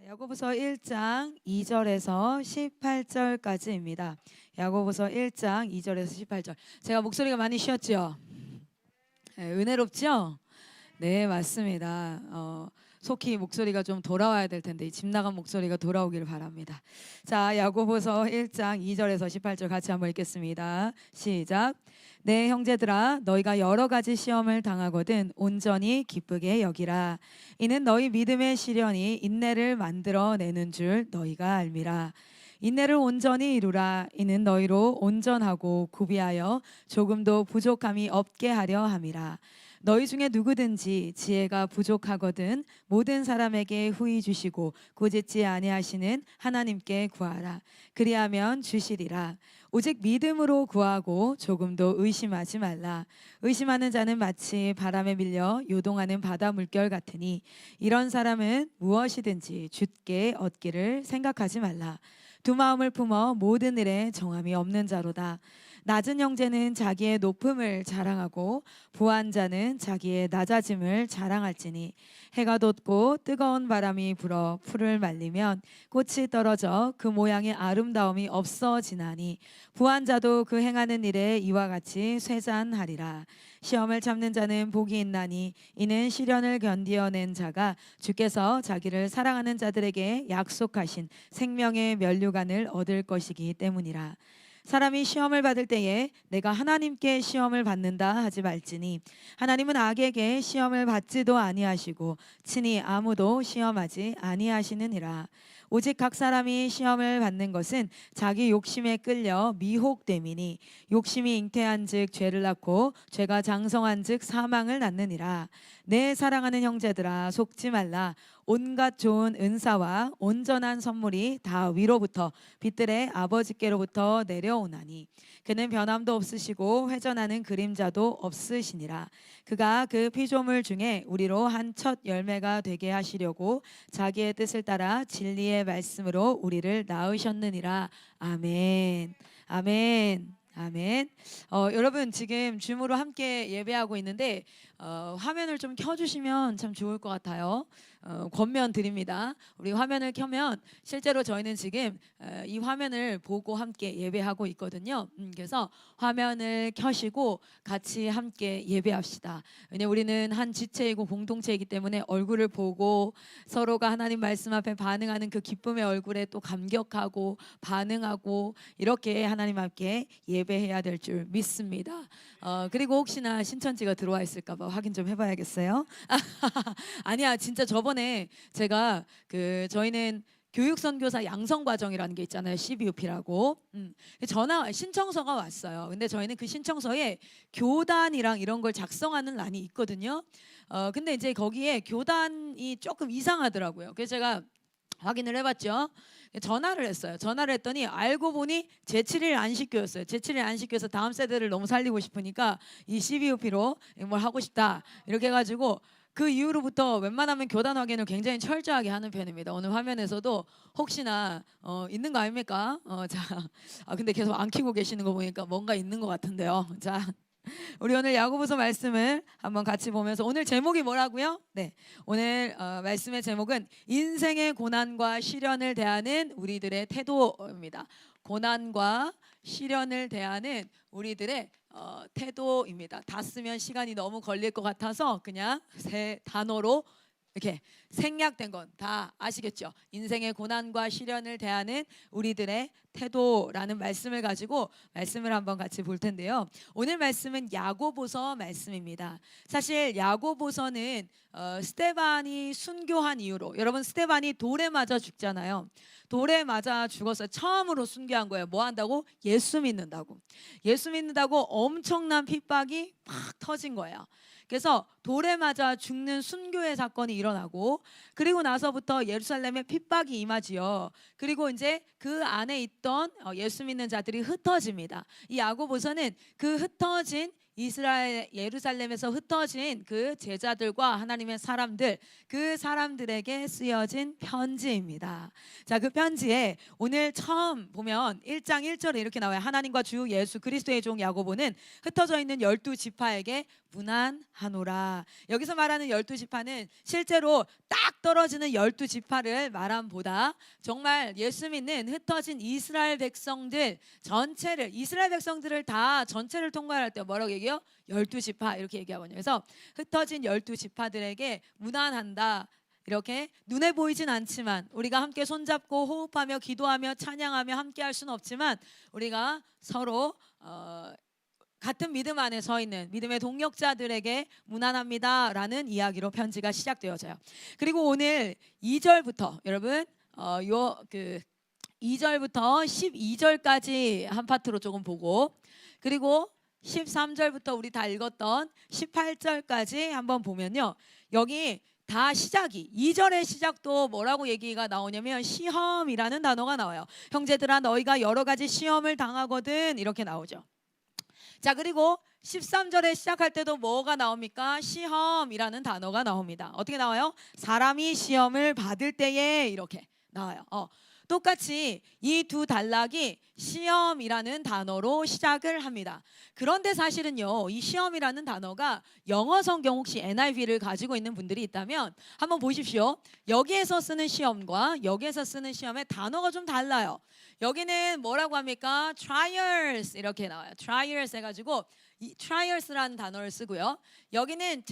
야고보서 1장 2절에서 18절까지입니다. 야고보서 1장 2절에서 18절. 제가 목소리가 많이 쉬었죠? 네, 은혜롭죠? 네, 맞습니다. 속히 목소리가 좀 돌아와야 될 텐데 집 나간 목소리가 돌아오기를 바랍니다. 자, 야고보서 1장 2절에서 18절 같이 한번 읽겠습니다. 시작. 네, 형제들아, 너희가 여러 가지 시험을 당하거든 온전히 기쁘게 여기라. 이는 너희 믿음의 시련이 인내를 만들어내는 줄 너희가 알미라. 인내를 온전히 이루라. 이는 너희로 온전하고 구비하여 조금도 부족함이 없게 하려 함이라. 너희 중에 누구든지 지혜가 부족하거든 모든 사람에게 후히 주시고 꾸짖지 아니하시는 하나님께 구하라. 그리하면 주시리라. 오직 믿음으로 구하고 조금도 의심하지 말라. 의심하는 자는 마치 바람에 밀려 요동하는 바다 물결 같으니 이런 사람은 무엇이든지 주께 얻기를 생각하지 말라. 두 마음을 품어 모든 일에 정함이 없는 자로다. 낮은 형제는 자기의 높음을 자랑하고 부한 자는 자기의 낮아짐을 자랑할지니 해가 돋고 뜨거운 바람이 불어 풀을 말리면 꽃이 떨어져 그 모양의 아름다움이 없어지나니 부한 자도 그 행하는 일에 이와 같이 쇠잔하리라. 시험을 참는 자는 복이 있나니 이는 시련을 견디어낸 자가 주께서 자기를 사랑하는 자들에게 약속하신 생명의 면류관을 얻을 것이기 때문이라. 사람이 시험을 받을 때에 내가 하나님께 시험을 받는다 하지 말지니 하나님은 악에게 시험을 받지도 아니하시고 친히 아무도 시험하지 아니하시느니라. 오직 각 사람이 시험을 받는 것은 자기 욕심에 끌려 미혹됨이니 욕심이 잉태한즉 죄를 낳고 죄가 장성한즉 사망을 낳느니라. 내 사랑하는 형제들아, 속지 말라. 온갖 좋은 은사와 온전한 선물이 다 위로부터 빛들의 아버지께로부터 내려오나니 그는 변함도 없으시고 회전하는 그림자도 없으시니라. 그가 그 피조물 중에 우리로 한 첫 열매가 되게 하시려고 자기의 뜻을 따라 진리의 말씀으로 우리를 낳으셨느니라. 아멘. 아멘. 아멘. 여러분 지금 줌으로 함께 예배하고 있는데 화면을 좀 켜주시면 참 좋을 것 같아요. 권면 드립니다. 우리 화면을 켜면 실제로 저희는 지금 이 화면을 보고 함께 예배하고 있거든요. 그래서 화면을 켜시고 같이 함께 예배합시다. 왜냐하면 우리는 한 지체이고 공동체이기 때문에 얼굴을 보고 서로가 하나님 말씀 앞에 반응하는 그 기쁨의 얼굴에 또 감격하고 반응하고 이렇게 하나님 앞에 예배해야 될 줄 믿습니다. 그리고 혹시나 신천지가 들어와 있을까 봐 확인 좀 해봐야겠어요. 아니야, 진짜 저번에 제가 저희는 교육선교사 양성과정이라는 게 있잖아요. CBUP라고. 전화 신청서가 왔어요. 근데 저희는 그 신청서에 교단이랑 이런 걸 작성하는 란이 있거든요. 근데 이제 거기에 교단이 조금 이상하더라고요. 그래서 제가 확인을 해봤죠. 전화를 했어요. 전화를 했더니 알고 보니 제7일 안식교였어요. 제7일 안식교에서 다음 세대를 너무 살리고 싶으니까 이 CBUP로 뭘 하고 싶다 이렇게 해가지고 그 이후로부터 웬만하면 교단 확인을 굉장히 철저하게 하는 편입니다. 오늘 화면에서도 혹시나 있는 거 아닙니까? 근데 계속 안 켜고 계시는 거 보니까 뭔가 있는 것 같은데요. 자, 우리 오늘 야고보서 말씀을 한번 같이 보면서 오늘 제목이 뭐라고요? 네, 오늘 말씀의 제목은 인생의 고난과 시련을 대하는 우리들의 태도입니다. 고난과 시련을 대하는 우리들의 태도입니다. 다 쓰면 시간이 너무 걸릴 것 같아서 그냥 세 단어로 이렇게 생략된 건 다 아시겠죠? 인생의 고난과 시련을 대하는 우리들의 태도라는 말씀을 가지고 말씀을 한번 같이 볼 텐데요. 오늘 말씀은 야고보서 말씀입니다. 사실 야고보서는 스데반이 순교한 이후로, 여러분 스데반이 돌에 맞아 죽잖아요. 돌에 맞아 죽어서 처음으로 순교한 거예요. 뭐 한다고? 예수 믿는다고. 예수 믿는다고 엄청난 핍박이 막 터진 거예요. 그래서 돌에 맞아 죽는 순교의 사건이 일어나고 그리고 나서부터 예루살렘에 핍박이 임하지요. 그리고 이제 그 안에 있던 예수 믿는 자들이 흩어집니다. 이 야고보서는 그 흩어진 이스라엘 예루살렘에서 흩어진 그 제자들과 하나님의 사람들, 그 사람들에게 쓰여진 편지입니다. 자, 그 편지에 오늘 처음 보면 1장 1절에 이렇게 나와요. 하나님과 주 예수 그리스도의 종 야고보는 흩어져 있는 12지파에게 문안하노라. 여기서 말하는 12지파는 실제로 딱 떨어지는 12지파를 말함보다 정말 예수 믿는 흩어진 이스라엘 백성들 전체를, 이스라엘 백성들을 다 전체를 통괄할 때 뭐라고 얘기해요? 12지파 이렇게 얘기하거든요. 그래서 흩어진 12지파들에게 문안한다. 이렇게 눈에 보이진 않지만 우리가 함께 손잡고 호흡하며 기도하며 찬양하며 함께 할 수는 없지만 우리가 서로 같은 믿음 안에 서 있는 믿음의 동역자들에게 문안합니다 라는 이야기로 편지가 시작되어져요. 그리고 오늘 2절부터 여러분 2절부터 12절까지 한 파트로 조금 보고, 그리고 13절부터 우리 다 읽었던 18절까지 한번 보면요, 여기 다 시작이 2절의 시작도 뭐라고 얘기가 나오냐면 시험이라는 단어가 나와요. 형제들아 너희가 여러 가지 시험을 당하거든 이렇게 나오죠. 자, 그리고 13절에 시작할 때도 뭐가 나옵니까? 시험이라는 단어가 나옵니다. 어떻게 나와요? 사람이 시험을 받을 때에 이렇게 나와요. 똑같이 이 두 단락이 시험이라는 단어로 시작을 합니다. 그런데 사실은요, 이 시험이라는 단어가 영어 성경 혹시 NIV를 가지고 있는 분들이 있다면 한번 보십시오. 여기에서 쓰는 시험과 여기에서 쓰는 시험의 단어가 좀 달라요. 여기는 뭐라고 합니까? trials 이렇게 나와요. trials 해가지고 이 trials라는 단어를 쓰고요. 여기는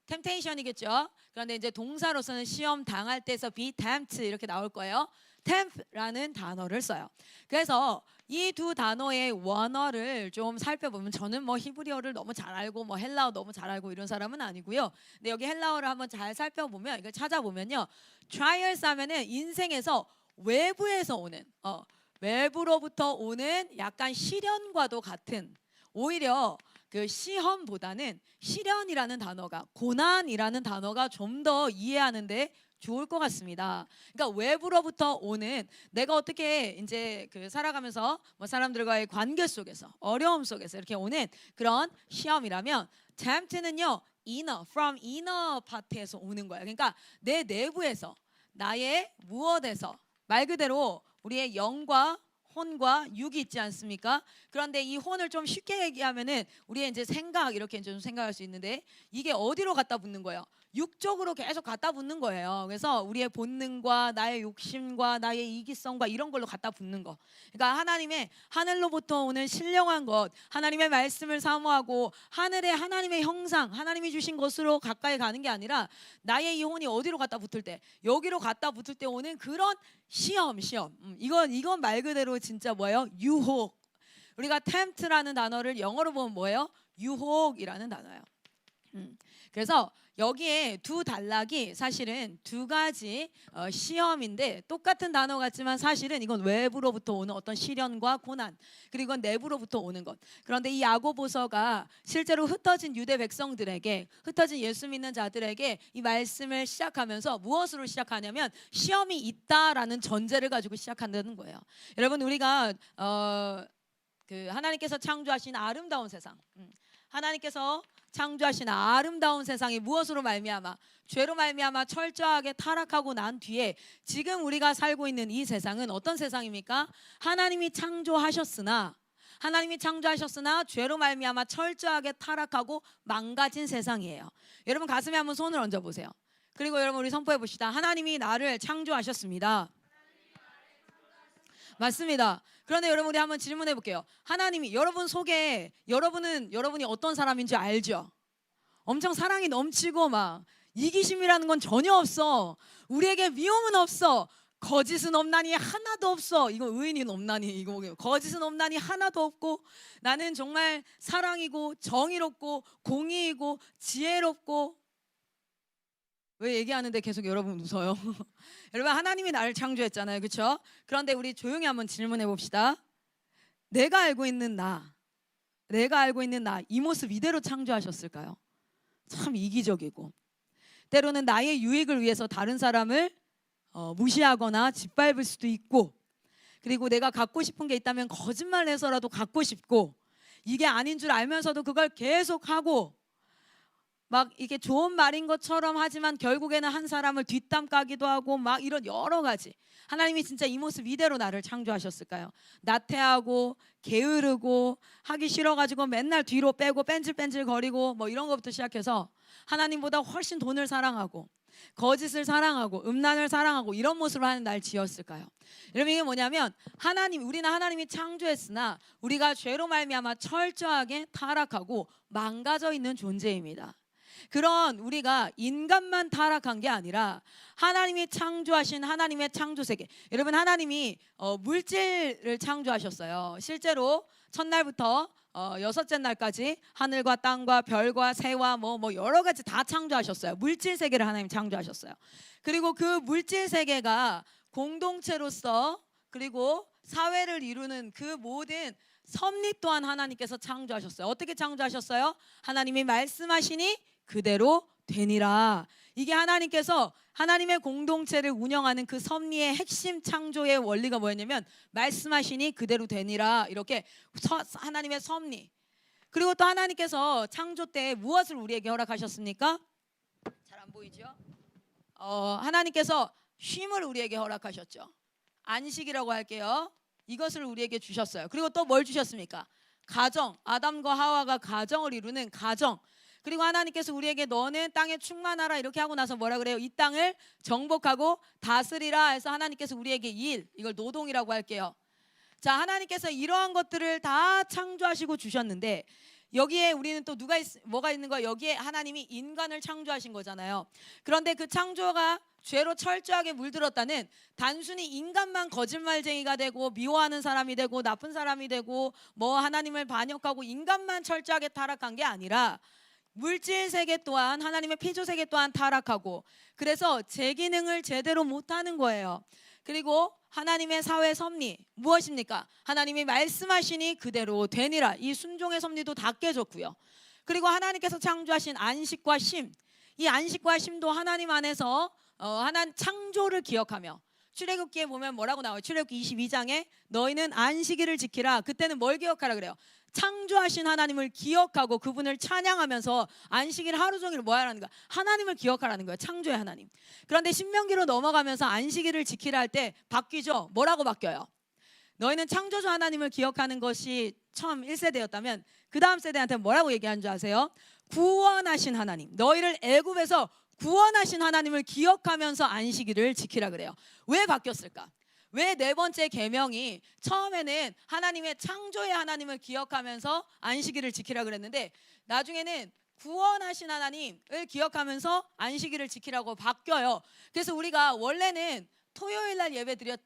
temptation이겠죠. 그런데 이제 동사로서는 시험 당할 때서 be tempt 이렇게 나올 거예요. tempt라는 단어를 써요. 그래서 이 두 단어의 원어를 좀 살펴보면, 저는 뭐 히브리어를 너무 잘 알고 뭐 헬라어 너무 잘 알고 이런 사람은 아니고요. 근데 여기 헬라어를 한번 잘 살펴보면, 이걸 찾아보면요, trials 하면은 인생에서 외부에서 오는 외부로부터 오는 약간 시련과도 같은, 오히려 그 시험보다는 시련이라는 단어가, 고난이라는 단어가 좀 더 이해하는데 좋을 것 같습니다. 그러니까 외부로부터 오는, 내가 어떻게 이제 그 살아가면서 뭐 사람들과의 관계 속에서 어려움 속에서 이렇게 오는 그런 시험이라면, tempt는요 inner, from inner part에서 오는 거예요. 그러니까 내 내부에서, 나의 무엇에서, 말 그대로 우리의 영과 혼과 육이 있지 않습니까? 그런데 이 혼을 좀 쉽게 얘기하면은 우리의 이제 생각, 이렇게 좀 생각할 수 있는데, 이게 어디로 갖다 붙는 거예요? 육 쪽으로 계속 갖다 붙는 거예요. 그래서 우리의 본능과 나의 욕심과 나의 이기성과 이런 걸로 갖다 붙는 거. 그러니까 하나님의 하늘로부터 오는 신령한 것, 하나님의 말씀을 사모하고 하늘의 하나님의 형상, 하나님이 주신 것으로 가까이 가는 게 아니라 나의 이 혼이 어디로 갖다 붙을 때, 여기로 갖다 붙을 때 오는 그런 시험. 이건 말 그대로 진짜 뭐예요? 유혹. 우리가 tempt라는 단어를 영어로 보면 뭐예요? 유혹이라는 단어예요. 그래서 여기에 두 단락이 사실은 두 가지 시험인데, 똑같은 단어 같지만 사실은 이건 외부로부터 오는 어떤 시련과 고난, 그리고 이건 내부로부터 오는 것. 그런데 이 야고보서가 실제로 흩어진 유대 백성들에게, 흩어진 예수 믿는 자들에게 이 말씀을 시작하면서 무엇으로 시작하냐면 시험이 있다라는 전제를 가지고 시작한다는 거예요. 여러분, 우리가 그 하나님께서 창조하신 아름다운 세상, 하나님께서 창조하신 아름다운 세상이 무엇으로 말미암아? 죄로 말미암아 철저하게 타락하고 난 뒤에 지금 우리가 살고 있는 이 세상은 어떤 세상입니까? 하나님이 창조하셨으나 죄로 말미암아 철저하게 타락하고 망가진 세상이에요. 여러분 가슴에 한번 손을 얹어 보세요. 그리고 여러분 우리 선포해 봅시다. 하나님이 나를 창조하셨습니다. 맞습니다. 그런데 여러분 우리 한번 질문해 볼게요. 하나님이 여러분 속에, 여러분이 어떤 사람인지 알죠? 엄청 사랑이 넘치고 막 이기심이라는 건 전혀 없어. 우리에게 미움은 없어. 거짓은 없나니 하나도 없어. 이거 의인은 없나니, 이거 거짓은 없나니 하나도 없고, 나는 정말 사랑이고 정의롭고 공의이고 지혜롭고. 왜 얘기하는데 계속 여러분 웃어요? 여러분 하나님이 나를 창조했잖아요, 그렇죠? 그런데 우리 조용히 한번 질문해 봅시다. 내가 알고 있는 나, 이 모습 이대로 창조하셨을까요? 참 이기적이고, 때로는 나의 유익을 위해서 다른 사람을 무시하거나 짓밟을 수도 있고, 그리고 내가 갖고 싶은 게 있다면 거짓말을 해서라도 갖고 싶고, 이게 아닌 줄 알면서도 그걸 계속하고 막 이게 좋은 말인 것처럼 하지만 결국에는 한 사람을 뒷담 까기도 하고 막 이런 여러 가지. 하나님이 진짜 이 모습 이대로 나를 창조하셨을까요? 나태하고 게으르고 하기 싫어가지고 맨날 뒤로 빼고 뺀질뺀질 거리고 뭐 이런 것부터 시작해서 하나님보다 훨씬 돈을 사랑하고 거짓을 사랑하고 음란을 사랑하고 이런 모습을 하는 날 지었을까요? 여러분, 이게 뭐냐면 우리는 하나님이 창조했으나 우리가 죄로 말미암아 철저하게 타락하고 망가져 있는 존재입니다. 그런 우리가 인간만 타락한 게 아니라 하나님이 창조하신 하나님의 창조세계. 여러분, 하나님이 물질을 창조하셨어요. 실제로 첫날부터 여섯째 날까지 하늘과 땅과 별과 새와 뭐 여러 가지 다 창조하셨어요. 물질 세계를 하나님 창조하셨어요. 그리고 그 물질 세계가 공동체로서 그리고 사회를 이루는 그 모든 섭리 또한 하나님께서 창조하셨어요. 어떻게 창조하셨어요? 하나님이 말씀하시니 그대로 되니라. 이게 하나님께서 하나님의 공동체를 운영하는 그 섭리의 핵심 창조의 원리가 뭐였냐면 말씀하시니 그대로 되니라. 이렇게 하나님의 섭리. 그리고 또 하나님께서 창조 때 무엇을 우리에게 허락하셨습니까? 잘 안 보이죠? 하나님께서 쉼을 우리에게 허락하셨죠. 안식이라고 할게요. 이것을 우리에게 주셨어요. 그리고 또 뭘 주셨습니까? 가정. 아담과 하와가 가정을 이루는 가정. 그리고 하나님께서 우리에게 너는 땅에 충만하라 이렇게 하고 나서 뭐라 그래요? 이 땅을 정복하고 다스리라 해서 하나님께서 우리에게 이걸 노동이라고 할게요. 자, 하나님께서 이러한 것들을 다 창조하시고 주셨는데 여기에 우리는 또 뭐가 있는 거야? 여기에 하나님이 인간을 창조하신 거잖아요. 그런데 그 창조가 죄로 철저하게 물들었다는 단순히 인간만 거짓말쟁이가 되고 미워하는 사람이 되고 나쁜 사람이 되고 뭐 하나님을 반역하고 인간만 철저하게 타락한 게 아니라 물질 세계 또한 하나님의 피조 세계 또한 타락하고 그래서 제 기능을 제대로 못하는 거예요. 그리고 하나님의 사회 섭리 무엇입니까? 하나님이 말씀하시니 그대로 되니라. 이 순종의 섭리도 다 깨졌고요. 그리고 하나님께서 창조하신 안식과 쉼, 이 안식과 쉼도 하나님 안에서 하나님 창조를 기억하며 출애굽기에 보면 뭐라고 나와요? 출애굽기 22장에 너희는 안식일을 지키라. 그때는 뭘 기억하라 그래요? 창조하신 하나님을 기억하고 그분을 찬양하면서 안식일 하루 종일 뭐 하라는 거야? 하나님을 기억하라는 거예요. 창조의 하나님. 그런데 신명기로 넘어가면서 안식일을 지키라 할 때 바뀌죠. 뭐라고 바뀌어요? 너희는 창조주 하나님을 기억하는 것이 처음 1세대였다면 그 다음 세대한테 뭐라고 얘기하는 줄 아세요? 구원하신 하나님, 너희를 애굽에서 구원하신 하나님을 기억하면서 안식일을 지키라 그래요. 왜 바뀌었을까? 왜 네 번째 계명이 처음에는 하나님의 창조의 하나님을 기억하면서 안식일을 지키라 그랬는데 나중에는 구원하신 하나님을 기억하면서 안식일을 지키라고 바뀌어요. 그래서 우리가 원래는 토요일 날 예배 드렸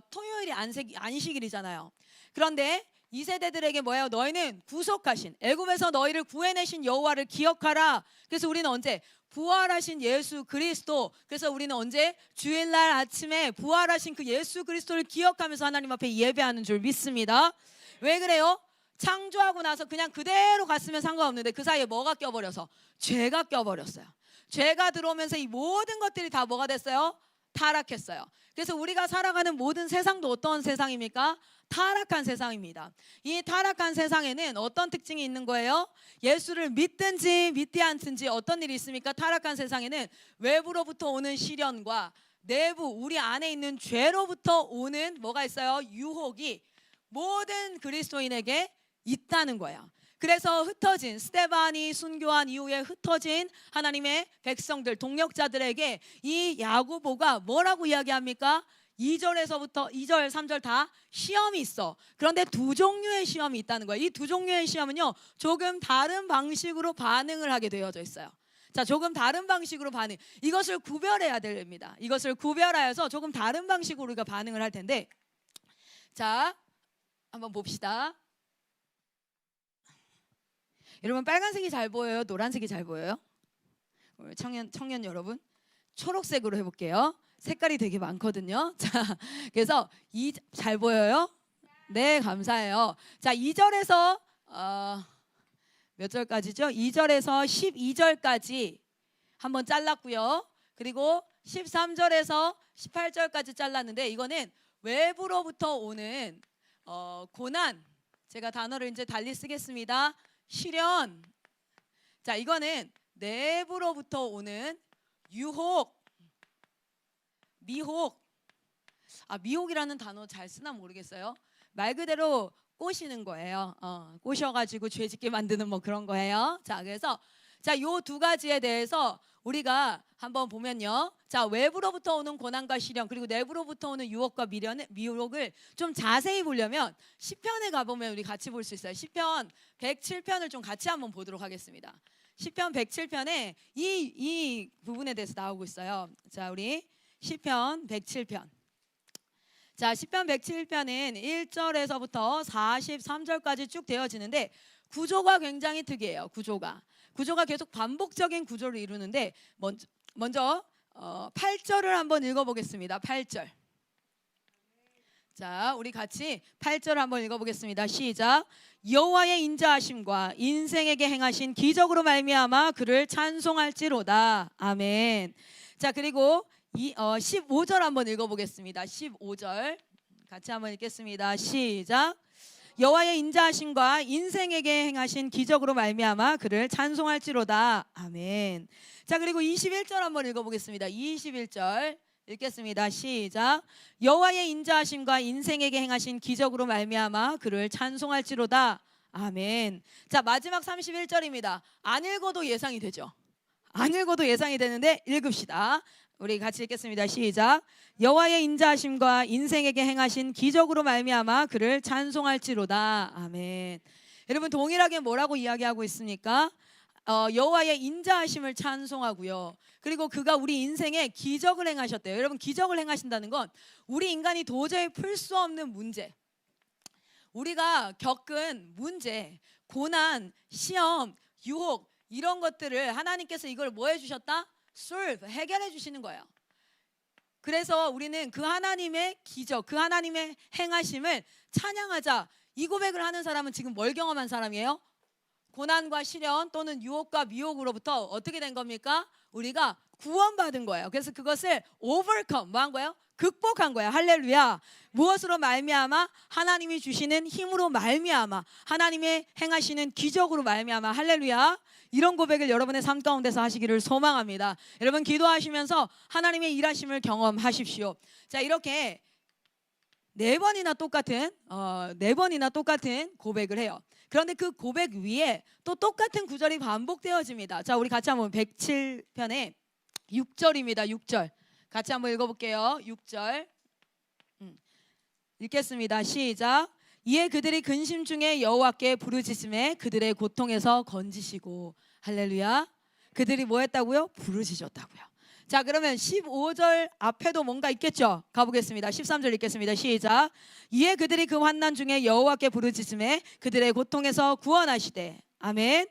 토요일이 안식일이잖아요. 그런데 이 세대들에게 뭐예요? 너희는 구속하신 애굽에서 너희를 구해내신 여호와를 기억하라. 그래서 우리는 언제? 부활하신 예수 그리스도. 그래서 우리는 언제? 주일날 아침에 부활하신 그 예수 그리스도를 기억하면서 하나님 앞에 예배하는 줄 믿습니다. 왜 그래요? 창조하고 나서 그냥 그대로 갔으면 상관없는데 그 사이에 뭐가 껴버려서? 죄가 껴버렸어요. 죄가 들어오면서 이 모든 것들이 다 뭐가 됐어요? 타락했어요. 그래서 우리가 살아가는 모든 세상도 어떤 세상입니까? 타락한 세상입니다. 이 타락한 세상에는 어떤 특징이 있는 거예요? 예수를 믿든지 믿지 않든지 어떤 일이 있습니까? 타락한 세상에는 외부로부터 오는 시련과 내부 우리 안에 있는 죄로부터 오는 뭐가 있어요? 유혹이 모든 그리스도인에게 있다는 거예요. 그래서 흩어진 스데반이 순교한 이후에 흩어진 하나님의 백성들 동역자들에게 이 야고보가 뭐라고 이야기합니까? 2절에서부터 2절 3절 다 시험이 있어. 그런데 두 종류의 시험이 있다는 거예요. 이 두 종류의 시험은요 조금 다른 방식으로 반응을 하게 되어져 있어요. 자, 조금 다른 방식으로 반응. 이것을 구별해야 됩니다. 이것을 구별하여서 조금 다른 방식으로 우리가 반응을 할 텐데, 자 한번 봅시다. 여러분, 빨간색이 잘 보여요? 노란색이 잘 보여요? 청년 여러분, 초록색으로 해볼게요. 색깔이 되게 많거든요. 자, 그래서 잘 보여요? 네, 감사해요. 자, 2절에서 몇 절까지죠? 2절에서 12절까지 한번 잘랐고요. 그리고 13절에서 18절까지 잘랐는데 이거는 외부로부터 오는 고난, 제가 단어를 이제 달리 쓰겠습니다. 시련. 자, 이거는 내부로부터 오는 유혹, 미혹. 미혹이라는 단어 잘 쓰나 모르겠어요. 말 그대로 꼬시는 거예요. 꼬셔가지고 죄 짓게 만드는 뭐 그런 거예요. 자, 그래서 요 두 가지에 대해서 우리가 한번 보면요. 자, 외부로부터 오는 고난과 시련, 그리고 내부로부터 오는 유혹과 미혹을 좀 자세히 보려면 시편에 가보면 우리 같이 볼 수 있어요. 시편 107편을 좀 같이 한번 보도록 하겠습니다. 시편 107편에 이 부분에 대해서 나오고 있어요. 자, 우리 시편 107편. 자, 시편 107편은 1절에서부터 43절까지 쭉 되어지는데 구조가 굉장히 특이해요. 구조가 계속 반복적인 구조를 이루는데 먼저 8절을 한번 읽어보겠습니다. 8절. 자, 우리 같이 8절 한번 읽어보겠습니다. 시작. 여호와의 인자하심과 인생에게 행하신 기적으로 말미암아 그를 찬송할지로다. 아멘. 자, 그리고 15절 한번 읽어보겠습니다. 15절 같이 한번 읽겠습니다. 시작. 여호와의 인자하심과 인생에게 행하신 기적으로 말미암아 그를 찬송할지로다. 아멘. 자, 그리고 21절 한번 읽어보겠습니다. 21절 읽겠습니다. 시작. 여호와의 인자하심과 인생에게 행하신 기적으로 말미암아 그를 찬송할지로다. 아멘. 자, 마지막 31절입니다. 안 읽어도 예상이 되죠. 안 읽어도 예상이 되는데 읽읍시다. 우리 같이 읽겠습니다. 시작. 여호와의 인자하심과 인생에게 행하신 기적으로 말미암아 그를 찬송할지로다. 아멘. 여러분, 동일하게 뭐라고 이야기하고 있습니까? 여호와의 인자하심을 찬송하고요. 그리고 그가 우리 인생에 기적을 행하셨대요. 여러분, 기적을 행하신다는 건 우리 인간이 도저히 풀 수 없는 문제, 우리가 겪은 문제, 고난, 시험, 유혹, 이런 것들을 하나님께서 이걸 뭐 해주셨다? solve, 해결해 주시는 거예요. 그래서 우리는 그 하나님의 기적, 그 하나님의 행하심을 찬양하자. 이 고백을 하는 사람은 지금 뭘 경험한 사람이에요? 고난과 시련 또는 유혹과 미혹으로부터 어떻게 된 겁니까? 우리가 구원받은 거예요. 그래서 그것을 overcome, 뭐 한 거예요? 극복한 거예요. 할렐루야. 무엇으로 말미암아? 하나님이 주시는 힘으로 말미암아, 하나님의 행하시는 기적으로 말미암아. 할렐루야. 이런 고백을 여러분의 삶 가운데서 하시기를 소망합니다. 여러분, 기도하시면서 하나님의 일하심을 경험하십시오. 자, 이렇게 네 번이나 똑같은 고백을 해요. 그런데 그 고백 위에 또 똑같은 구절이 반복되어집니다. 자, 우리 같이 한번 107편의 6절입니다. 6절 같이 한번 읽어볼게요. 6절 읽겠습니다. 시작. 이에 그들이 근심 중에 여호와께 부르짖음에 그들의 고통에서 건지시고. 할렐루야. 그들이 뭐 했다고요? 부르짖었다고요. 자, 그러면 15절 앞에도 뭔가 있겠죠? 가보겠습니다. 13절 읽겠습니다. 시작. 이에 그들이 그 환난 중에 여호와께 부르짖음에 그들의 고통에서 구원하시되. 아멘.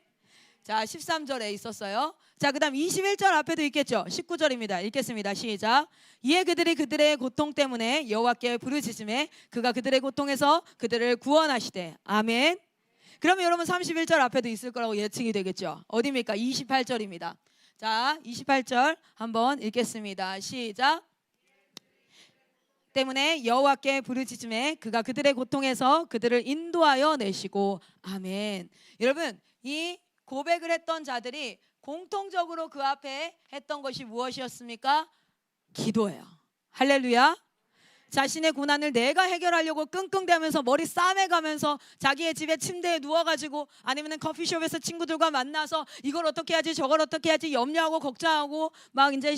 자, 13절에 있었어요. 자, 그 다음 21절 앞에도 있겠죠? 19절입니다. 읽겠습니다. 시작. 이에 그들이 그들의 고통 때문에 여호와께 부르짖음에 그가 그들의 고통에서 그들을 구원하시되. 아멘. 그러면 여러분 31절 앞에도 있을 거라고 예측이 되겠죠? 어디입니까? 28절입니다. 자, 28절 한번 읽겠습니다. 시작. 때문에 여호와께 부르짖음에 그가 그들의 고통에서 그들을 인도하여 내시고. 아멘. 여러분, 이 고백을 했던 자들이 공통적으로 그 앞에 했던 것이 무엇이었습니까? 기도예요. 할렐루야. 자신의 고난을 내가 해결하려고 끙끙대면서 머리 싸매가면서 자기의 집에 침대에 누워가지고, 아니면 커피숍에서 친구들과 만나서 이걸 어떻게 하지 저걸 어떻게 하지 염려하고 걱정하고 막 이제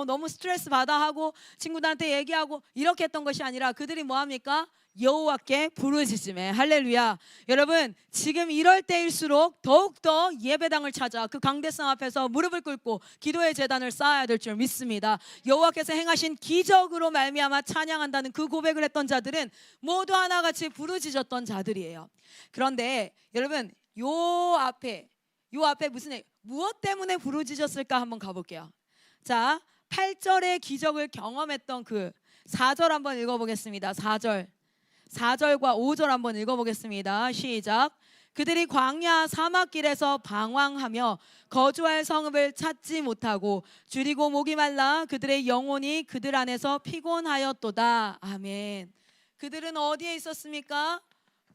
너무 스트레스 받아 하고 친구들한테 얘기하고 이렇게 했던 것이 아니라 그들이 뭐합니까? 여호와께 부르짖음에. 할렐루야. 여러분, 지금 이럴 때일수록 더욱더 예배당을 찾아 그 강대상 앞에서 무릎을 꿇고 기도의 제단을 쌓아야 될 줄 믿습니다. 여호와께서 행하신 기적으로 말미암아 찬양한다는 그 고백을 했던 자들은 모두 하나같이 부르짖었던 자들이에요. 그런데 여러분, 요 앞에 무엇 때문에 부르짖었을까 한번 가볼게요. 자, 8절의 기적을 경험했던 그 4절 한번 읽어보겠습니다. 4절과 5절 한번 읽어보겠습니다. 시작. 그들이 광야 사막길에서 방황하며 거주할 성읍을 찾지 못하고 줄이고 목이 말라 그들의 영혼이 그들 안에서 피곤하였도다. 아멘. 그들은 어디에 있었습니까?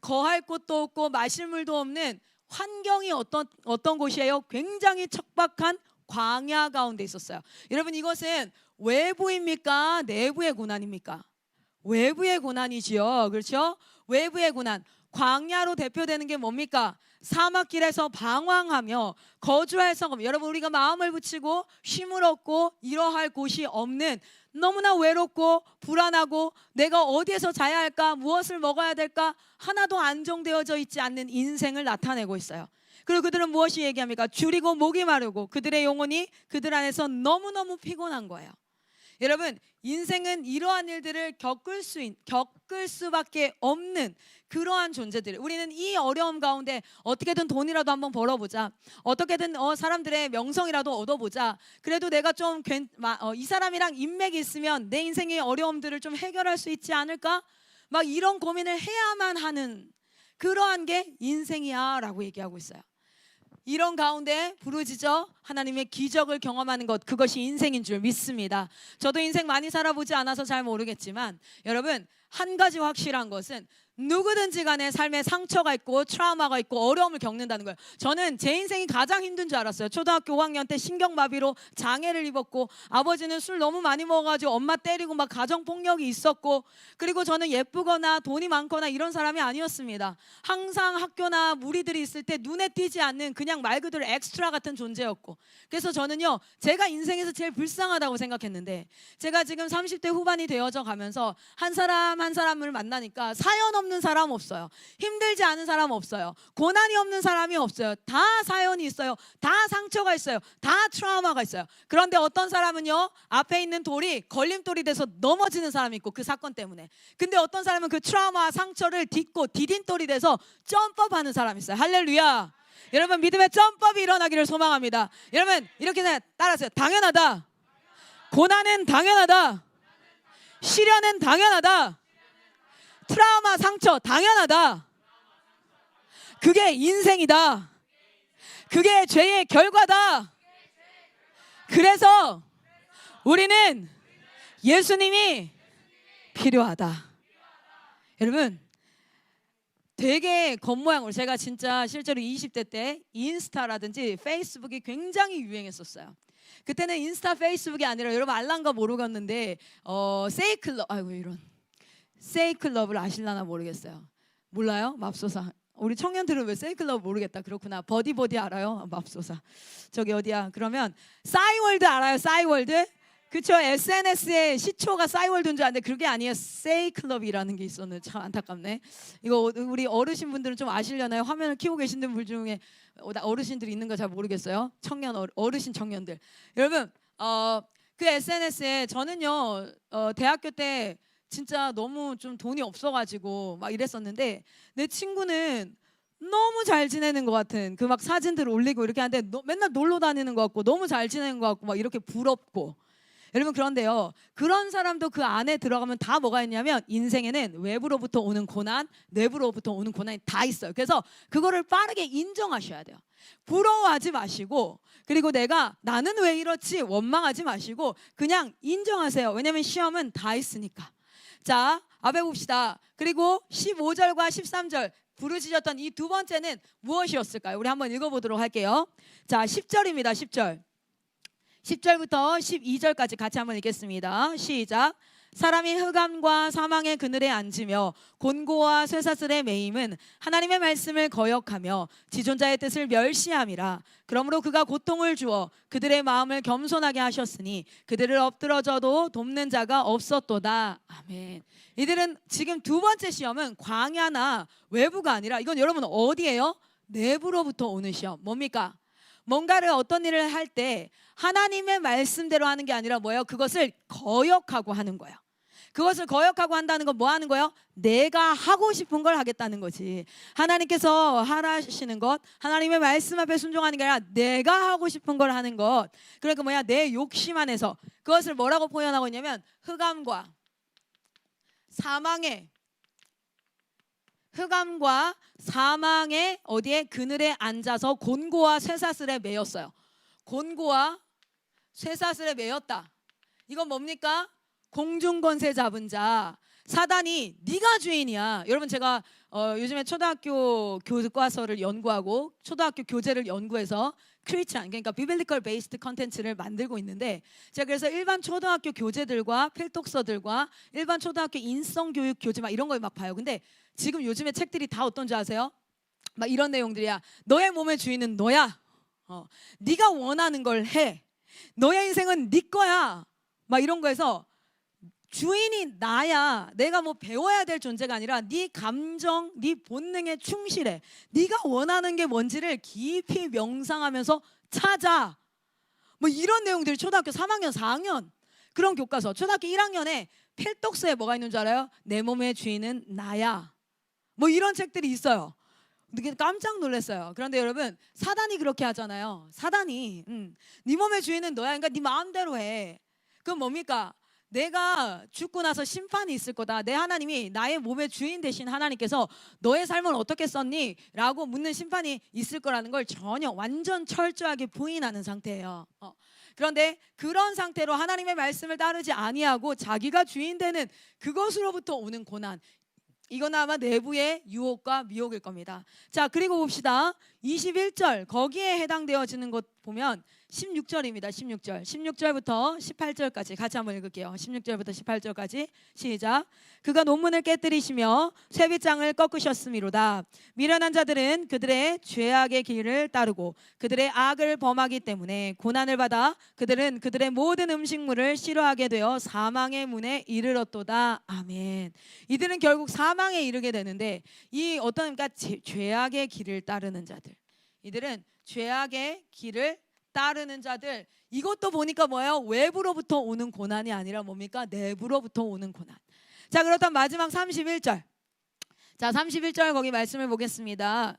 거할 곳도 없고 마실 물도 없는 환경이 어떤 곳이에요? 굉장히 척박한 광야 가운데 있었어요. 여러분, 이것은 외부입니까? 내부의 고난입니까? 외부의 고난이지요. 그렇죠? 외부의 고난. 광야로 대표되는 게 뭡니까? 사막길에서 방황하며 거주할 성 없는, 여러분, 우리가 마음을 붙이고 쉼을 얻고 이러할 곳이 없는, 너무나 외롭고 불안하고 내가 어디에서 자야 할까, 무엇을 먹어야 될까 하나도 안정되어져 있지 않는 인생을 나타내고 있어요. 그리고 그들은 무엇이 얘기합니까? 줄이고 목이 마르고 그들의 영혼이 그들 안에서 너무너무 피곤한 거예요. 여러분, 인생은 이러한 일들을 겪을 수밖에 없는 그러한 존재들. 우리는 이 어려움 가운데 어떻게든 돈이라도 한번 벌어보자, 어떻게든 사람들의 명성이라도 얻어보자, 그래도 내가 좀 이 사람이랑 인맥이 있으면 내 인생의 어려움들을 좀 해결할 수 있지 않을까, 막 이런 고민을 해야만 하는 그러한 게 인생이야 라고 얘기하고 있어요. 이런 가운데 부르짖어 하나님의 기적을 경험하는 것, 그것이 인생인 줄 믿습니다. 저도 인생 많이 살아보지 않아서 잘 모르겠지만 여러분, 한 가지 확실한 것은 누구든지 간에 삶에 상처가 있고 트라우마가 있고 어려움을 겪는다는 거예요. 저는 제 인생이 가장 힘든 줄 알았어요. 초등학교 5학년 때 신경마비로 장애를 입었고, 아버지는 술 너무 많이 먹어가지고 엄마 때리고 막 가정폭력이 있었고, 그리고 저는 예쁘거나 돈이 많거나 이런 사람이 아니었습니다. 항상 학교나 무리들이 있을 때 눈에 띄지 않는 그냥 말 그대로 엑스트라 같은 존재였고, 그래서 저는요, 제가 인생에서 제일 불쌍하다고 생각했는데, 제가 지금 30대 후반이 되어져 가면서 한 사람 한 사람을 만나니까 사연 없는 사람 없어요. 힘들지 않은 사람 없어요. 고난이 없는 사람이 없어요. 다 사연이 있어요. 다 상처가 있어요. 다 트라우마가 있어요. 그런데 어떤 사람은요, 앞에 있는 돌이 걸림돌이 돼서 넘어지는 사람이 있고, 그 사건 때문에. 근데 어떤 사람은 그 트라우마 상처를 딛고 디딤돌이 돼서 점프하는 사람이 있어요. 할렐루야. 여러분, 믿음의 점프업이 일어나기를 소망합니다. 여러분, 이렇게 따라하세요. 당연하다. 고난은 당연하다. 시련은 당연하다. 트라우마, 상처 당연하다. 그게 인생이다. 그게 죄의 결과다. 그래서 우리는 예수님이 필요하다. 여러분, 되게 겉모양으로, 제가 진짜 실제로 20대 때 인스타라든지 페이스북이 굉장히 유행했었어요. 그때는 인스타, 페이스북이 아니라, 여러분 알란가 모르겠는데 세이클럽, 아이고 이런, 세이클럽을 아실라나 모르겠어요. 몰라요? 맙소사. 우리 청년들은 왜 세이클럽 모르겠다. 그렇구나. 버디버디 알아요? 맙소사. 저기 어디야? 그러면 싸이월드 알아요? 싸이월드? 그쵸? SNS의 시초가 싸이월드인 줄 아는데 그게 아니에요. 세이클럽이라는 게 있었는데 참 안타깝네. 이거 우리 어르신 분들은 좀 아시려나요? 화면을 키우고 계신 분 중에 어르신들이 있는 거 잘 모르겠어요. 어르신 청년들. 여러분, 그 SNS에 저는요, 대학교 때 진짜 너무 좀 돈이 없어가지고 막 이랬었는데, 내 친구는 너무 잘 지내는 것 같은 그 막 사진들을 올리고 이렇게 하는데 맨날 놀러 다니는 것 같고 너무 잘 지내는 것 같고 막 이렇게 부럽고. 여러분, 그런데요, 그런 사람도 그 안에 들어가면 다 뭐가 있냐면, 인생에는 외부로부터 오는 고난, 내부로부터 오는 고난이 다 있어요. 그래서 그거를 빠르게 인정하셔야 돼요. 부러워하지 마시고, 그리고 나는 왜 이렇지 원망하지 마시고 그냥 인정하세요. 왜냐면 시험은 다 있으니까. 자, 앞에 봅시다. 그리고 15절과 13절 부르짖었던 이 두 번째는 무엇이었을까요? 우리 한번 읽어보도록 할게요. 자, 10절입니다. 10절. 10절부터 12절까지 같이 한번 읽겠습니다. 시작. 사람이 흑암과 사망의 그늘에 앉으며 곤고와 쇠사슬에 매임은 하나님의 말씀을 거역하며 지존자의 뜻을 멸시함이라. 그러므로 그가 고통을 주어 그들의 마음을 겸손하게 하셨으니 그들을 엎드러져도 돕는 자가 없었도다. 아멘. 이들은 지금 두 번째 시험은 광야나 외부가 아니라, 이건 여러분 어디예요? 내부로부터 오는 시험. 뭡니까? 뭔가를, 어떤 일을 할 때 하나님의 말씀대로 하는 게 아니라 뭐예요? 그것을 거역하고 하는 거예요. 그것을 거역하고 한다는 건 뭐 하는 거예요? 내가 하고 싶은 걸 하겠다는 거지. 하나님께서 하라시는 것, 하나님의 말씀 앞에 순종하는 게 아니라 내가 하고 싶은 걸 하는 것. 그러니까 뭐야? 내 욕심 안에서. 그것을 뭐라고 표현하고 있냐면, 흑암과 사망의 어디에? 그늘에 앉아서 곤고와 쇠사슬에 매였어요. 곤고와 쇠사슬에 매였다. 이건 뭡니까? 공중권세 잡은 자, 사단이 네가 주인이야. 여러분 제가 요즘에 초등학교 교과서를 연구하고 초등학교 교재를 연구해서 크리스찬, 그러니까 비블리컬 베이스드 컨텐츠를 만들고 있는데, 제가 그래서 일반 초등학교 교재들과 필독서들과 일반 초등학교 인성교육 교재 막 이런 걸 막 봐요. 근데 지금 요즘에 책들이 다 어떤지 아세요? 막 이런 내용들이야. 너의 몸의 주인은 너야. 네가 원하는 걸 해. 너의 인생은 네 거야. 막 이런 거에서 주인이 나야. 내가 뭐 배워야 될 존재가 아니라 네 감정, 네 본능에 충실해. 네가 원하는 게 뭔지를 깊이 명상하면서 찾아. 뭐 이런 내용들이 초등학교 3학년, 4학년 그런 교과서. 초등학교 1학년에 필독서에 뭐가 있는 줄 알아요? 내 몸의 주인은 나야. 뭐 이런 책들이 있어요. 깜짝 놀랐어요. 그런데 여러분, 사단이 그렇게 하잖아요. 사단이 네 몸의 주인은 너야. 그러니까 네 마음대로 해. 그건 뭡니까? 내가 죽고 나서 심판이 있을 거다. 내 하나님이 나의 몸의 주인 되신 하나님께서 너의 삶을 어떻게 썼니? 라고 묻는 심판이 있을 거라는 걸 전혀 완전 철저하게 부인하는 상태예요. 그런데 그런 상태로 하나님의 말씀을 따르지 아니하고 자기가 주인 되는 그것으로부터 오는 고난, 이건 아마 내부의 유혹과 미혹일 겁니다. 자, 그리고 봅시다. 21절 거기에 해당되어지는 것 보면 16절입니다. 16절. 16절부터 18절까지 같이 한번 읽을게요. 16절부터 18절까지 시작. 그가 논문을 깨뜨리시며 쇠빗장을 꺾으셨음이로다. 미련한 자들은 그들의 죄악의 길을 따르고 그들의 악을 범하기 때문에 고난을 받아 그들은 그들의 모든 음식물을 싫어하게 되어 사망의 문에 이르렀도다. 아멘. 이들은 결국 사망에 이르게 되는데, 이 어떤 그러니까 죄악의 길을 따르는 자들, 이들은 죄악의 길을 따르는 자들, 이것도 보니까 뭐예요? 외부로부터 오는 고난이 아니라 뭡니까? 내부로부터 오는 고난. 자, 그렇다면 마지막 31절. 자, 31절 거기 말씀을 보겠습니다.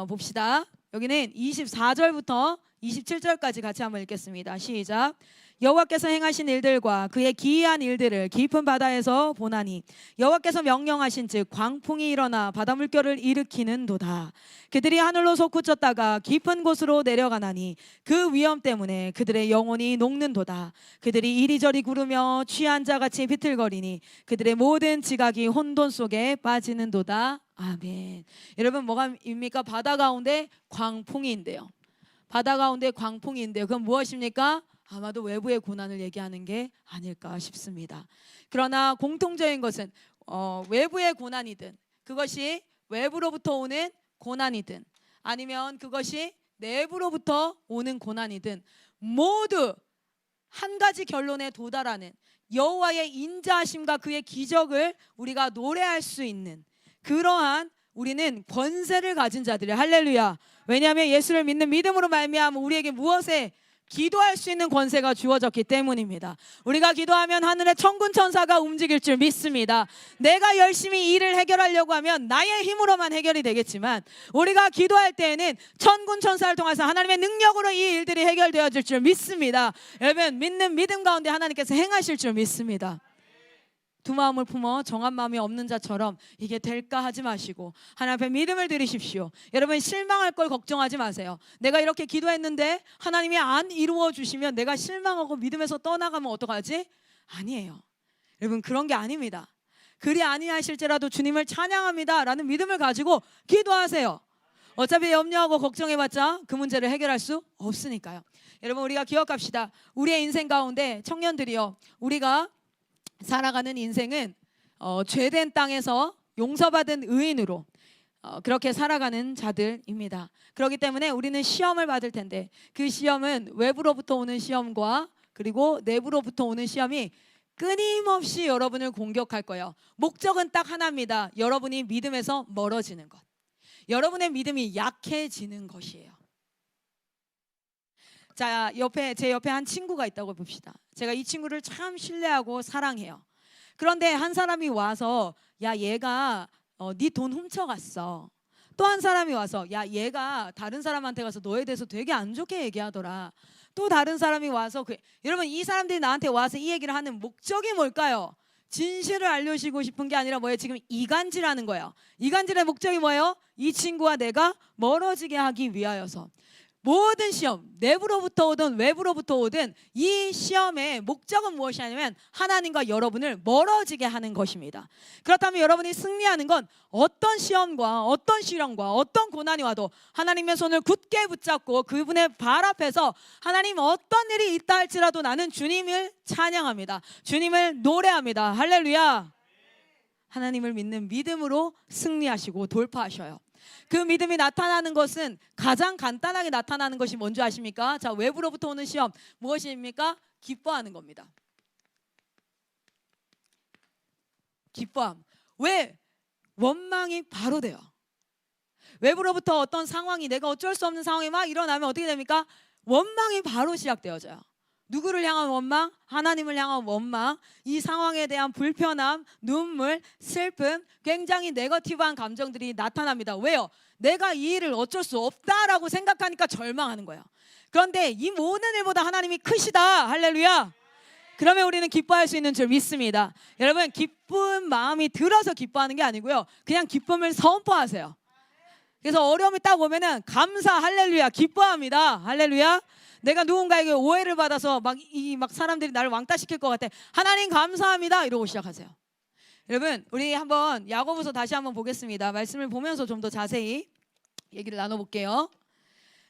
봅시다. 여기는 24절부터 27절까지 같이 한번 읽겠습니다. 시작. 여호와께서 행하신 일들과 그의 기이한 일들을 깊은 바다에서 보나니 여호와께서 명령하신즉 광풍이 일어나 바다 물결을 일으키는도다. 그들이 하늘로 솟구쳤다가 깊은 곳으로 내려가나니 그 위험 때문에 그들의 영혼이 녹는도다. 그들이 이리저리 구르며 취한 자같이 비틀거리니 그들의 모든 지각이 혼돈 속에 빠지는도다. 아멘. 여러분, 뭐가입니까? 바다 가운데 광풍인데요. 바다 가운데 광풍인데요. 그건 무엇입니까? 아마도 외부의 고난을 얘기하는 게 아닐까 싶습니다. 그러나 공통적인 것은 외부의 고난이든 그것이 외부로부터 오는 고난이든 아니면 그것이 내부로부터 오는 고난이든 모두 한 가지 결론에 도달하는 여호와의 인자하심과 그의 기적을 우리가 노래할 수 있는 그러한 우리는 권세를 가진 자들이에요. 할렐루야. 왜냐하면 예수를 믿는 믿음으로 말미암아 우리에게 무엇에 기도할 수 있는 권세가 주어졌기 때문입니다. 우리가 기도하면 하늘의 천군 천사가 움직일 줄 믿습니다. 내가 열심히 일을 해결하려고 하면 나의 힘으로만 해결이 되겠지만 우리가 기도할 때에는 천군 천사를 통해서 하나님의 능력으로 이 일들이 해결되어질 줄 믿습니다. 여러분, 믿는 믿음 가운데 하나님께서 행하실 줄 믿습니다. 두 마음을 품어 정한 마음이 없는 자처럼 이게 될까 하지 마시고 하나님 앞에 믿음을 드리십시오. 여러분, 실망할 걸 걱정하지 마세요. 내가 이렇게 기도했는데 하나님이 안 이루어 주시면 내가 실망하고 믿음에서 떠나가면 어떡하지? 아니에요. 여러분, 그런 게 아닙니다. 그리 아니하실지라도 주님을 찬양합니다 라는 믿음을 가지고 기도하세요. 어차피 염려하고 걱정해봤자 그 문제를 해결할 수 없으니까요. 여러분, 우리가 기억합시다. 우리의 인생 가운데 청년들이요, 우리가 살아가는 인생은 죄된 땅에서 용서받은 의인으로 그렇게 살아가는 자들입니다. 그렇기 때문에 우리는 시험을 받을 텐데 그 시험은 외부로부터 오는 시험과 그리고 내부로부터 오는 시험이 끊임없이 여러분을 공격할 거예요. 목적은 딱 하나입니다. 여러분이 믿음에서 멀어지는 것, 여러분의 믿음이 약해지는 것이에요. 자, 제 옆에 한 친구가 있다고 봅시다. 제가 이 친구를 참 신뢰하고 사랑해요. 그런데 한 사람이 와서 야, 얘가 네 돈 훔쳐갔어. 또 한 사람이 와서 야, 얘가 다른 사람한테 가서 너에 대해서 되게 안 좋게 얘기하더라. 또 다른 사람이 와서 여러분, 이 사람들이 나한테 와서 이 얘기를 하는 목적이 뭘까요? 진실을 알려주고 싶은 게 아니라 뭐예요? 지금 이간질하는 거예요. 이간질의 목적이 뭐예요? 이 친구와 내가 멀어지게 하기 위하여서. 모든 시험, 내부로부터 오든 외부로부터 오든 이 시험의 목적은 무엇이냐면 하나님과 여러분을 멀어지게 하는 것입니다. 그렇다면 여러분이 승리하는 건 어떤 시험과 어떤 시련과 어떤 고난이 와도 하나님의 손을 굳게 붙잡고 그분의 발 앞에서 하나님 어떤 일이 있다 할지라도 나는 주님을 찬양합니다. 주님을 노래합니다. 할렐루야. 하나님을 믿는 믿음으로 승리하시고 돌파하셔요. 그 믿음이 나타나는 것은 가장 간단하게 나타나는 것이 뭔지 아십니까? 자, 외부로부터 오는 시험 무엇입니까? 기뻐하는 겁니다. 기뻐함. 왜? 원망이 바로 돼요. 외부로부터 어떤 상황이 내가 어쩔 수 없는 상황이 막 일어나면 어떻게 됩니까? 원망이 바로 시작되어져요. 누구를 향한 원망? 하나님을 향한 원망. 이 상황에 대한 불편함, 눈물, 슬픔, 굉장히 네거티브한 감정들이 나타납니다. 왜요? 내가 이 일을 어쩔 수 없다라고 생각하니까 절망하는 거예요. 그런데 이 모든 일보다 하나님이 크시다. 할렐루야. 그러면 우리는 기뻐할 수 있는 줄 믿습니다. 여러분, 기쁜 마음이 들어서 기뻐하는 게 아니고요, 그냥 기쁨을 선포하세요. 그래서 어려움이 딱 오면은 감사, 할렐루야, 기뻐합니다. 할렐루야. 내가 누군가에게 오해를 받아서 막 사람들이 나를 왕따시킬 것 같아. 하나님 감사합니다. 이러고 시작하세요. 여러분, 우리 한번 야고보서 다시 한번 보겠습니다. 말씀을 보면서 좀 더 자세히 얘기를 나눠볼게요.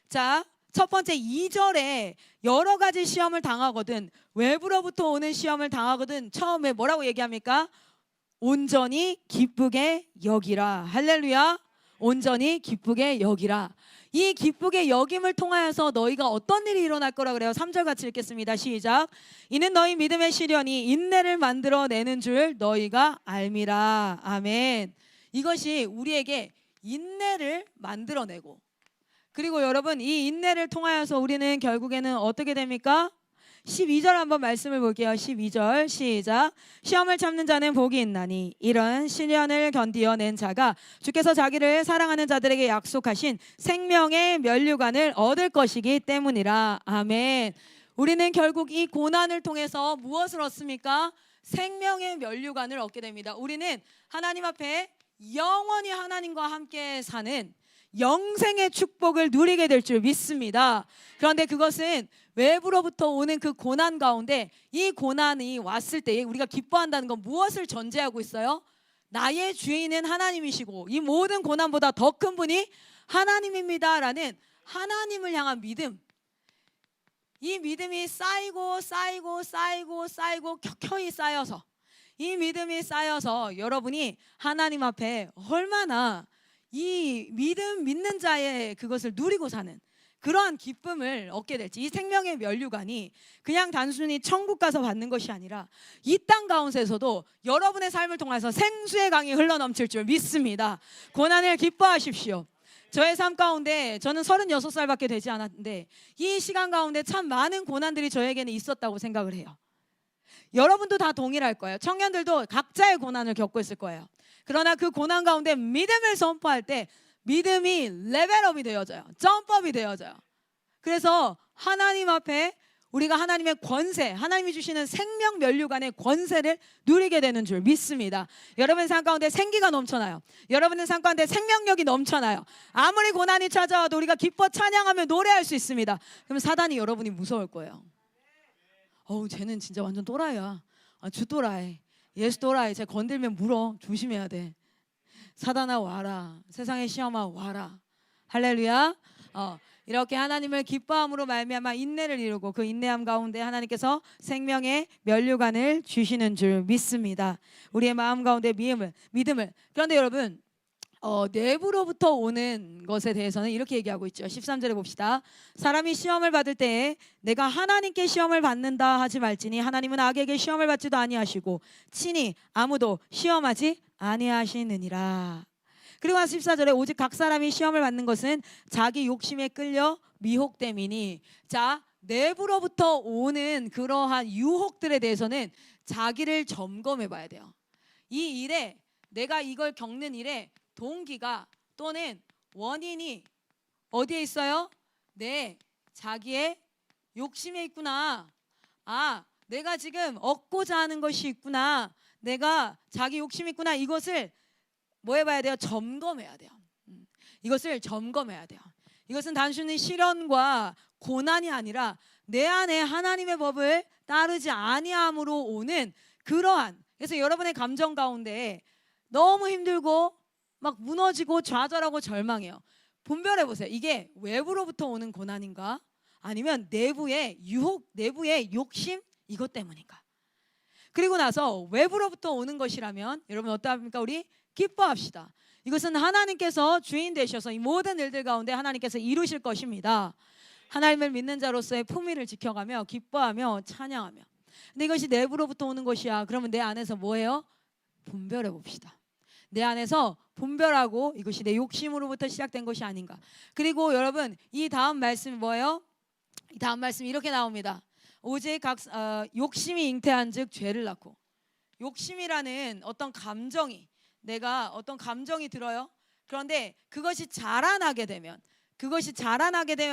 자, 첫 번째 2절에 여러 가지 시험을 당하거든, 외부로부터 오는 시험을 당하거든, 처음에 뭐라고 얘기합니까? 온전히 기쁘게 여기라. 할렐루야. 온전히 기쁘게 여기라. 이 기쁘게 여김을 통하여서 너희가 어떤 일이 일어날 거라 그래요? 3절 같이 읽겠습니다. 시작. 이는 너희 믿음의 시련이 인내를 만들어내는 줄 너희가 알미라. 아멘. 이것이 우리에게 인내를 만들어내고, 그리고 여러분, 이 인내를 통하여서 우리는 결국에는 어떻게 됩니까? 12절 한번 말씀을 볼게요. 12절 시작. 시험을 참는 자는 복이 있나니 이런 시련을 견디어낸 자가 주께서 자기를 사랑하는 자들에게 약속하신 생명의 면류관을 얻을 것이기 때문이라. 아멘. 우리는 결국 이 고난을 통해서 무엇을 얻습니까? 생명의 면류관을 얻게 됩니다. 우리는 하나님 앞에 영원히 하나님과 함께 사는 영생의 축복을 누리게 될 줄 믿습니다. 그런데 그것은 외부로부터 오는 그 고난 가운데, 이 고난이 왔을 때 우리가 기뻐한다는 건 무엇을 전제하고 있어요? 나의 주인은 하나님이시고 이 모든 고난보다 더 큰 분이 하나님입니다라는 하나님을 향한 믿음. 이 믿음이 쌓이고 켜켜이 쌓여서, 이 믿음이 쌓여서 여러분이 하나님 앞에 얼마나 이 믿는 자의 그것을 누리고 사는 그러한 기쁨을 얻게 될지, 이 생명의 면류관이 그냥 단순히 천국 가서 받는 것이 아니라 이 땅 가운데서도 여러분의 삶을 통해서 생수의 강이 흘러넘칠 줄 믿습니다. 고난을 기뻐하십시오. 저의 삶 가운데 저는 36살밖에 되지 않았는데 이 시간 가운데 참 많은 고난들이 저에게는 있었다고 생각을 해요. 여러분도 다 동일할 거예요. 청년들도 각자의 고난을 겪고 있을 거예요. 그러나 그 고난 가운데 믿음을 선포할 때 믿음이 레벨업이 되어져요. 점프업이 되어져요. 그래서 하나님 앞에 우리가 하나님의 권세, 하나님이 주시는 생명 면류관의 권세를 누리게 되는 줄 믿습니다. 여러분의 삶 가운데 생기가 넘쳐나요. 여러분의 삶 가운데 생명력이 넘쳐나요. 아무리 고난이 찾아와도 우리가 기뻐 찬양하며 노래할 수 있습니다. 그러면 사단이 여러분이 무서울 거예요. 쟤는 진짜 완전 또라이야. 주 또라이, 예수 또라이. 쟤 건들면 물어. 조심해야 돼. 사단아 와라. 세상의 시험아 와라. 할렐루야. 이렇게 하나님을 기뻐함으로 말미암아 인내를 이루고 그 인내함 가운데 하나님께서 생명의 면류관을 주시는 줄 믿습니다. 우리의 마음 가운데 믿음을. 그런데 여러분, 내부로부터 오는 것에 대해서는 이렇게 얘기하고 있죠. 13절에 봅시다. 사람이 시험을 받을 때에 내가 하나님께 시험을 받는다 하지 말지니 하나님은 악에게 시험을 받지도 아니하시고 친히 아무도 시험하지 아니하시느니라. 그리고 14절에 오직 각 사람이 시험을 받는 것은 자기 욕심에 끌려 미혹됨이니. 자, 내부로부터 오는 그러한 유혹들에 대해서는 자기를 점검해 봐야 돼요. 이 일에, 내가 이걸 겪는 일에 동기가 또는 원인이 어디에 있어요? 자기의 욕심에 있구나. 내가 지금 얻고자 하는 것이 있구나. 내가 자기 욕심이 있구나. 이것을 뭐 해봐야 돼요? 점검해야 돼요. 이것을 점검해야 돼요. 이것은 단순히 시련과 고난이 아니라 내 안에 하나님의 법을 따르지 아니함으로 오는 그러한, 그래서 여러분의 감정 가운데 너무 힘들고 막 무너지고 좌절하고 절망해요. 분별해 보세요. 이게 외부로부터 오는 고난인가? 아니면 내부의 유혹, 내부의 욕심 이것 때문인가? 그리고 나서 외부로부터 오는 것이라면 여러분 어떠합니까? 우리 기뻐합시다. 이것은 하나님께서 주인 되셔서 이 모든 일들 가운데 하나님께서 이루실 것입니다. 하나님을 믿는 자로서의 품위를 지켜가며 기뻐하며 찬양하며. 근데 이것이 내부로부터 오는 것이야. 그러면 내 안에서 뭐예요? 분별해 봅시다. 내 안에서 분별하고 이것이 내 욕심으로부터 시작된 것이 아닌가. 그리고 여러분 이 다음 말씀이 뭐예요? 이 다음 말씀이 이렇게 나옵니다. 오직 욕심이 잉태한 즉 죄를 낳고. 욕심이라는 어떤 감정이, 내가 어떤 감정이 들어요. 그런데 그것이 자라나게 되면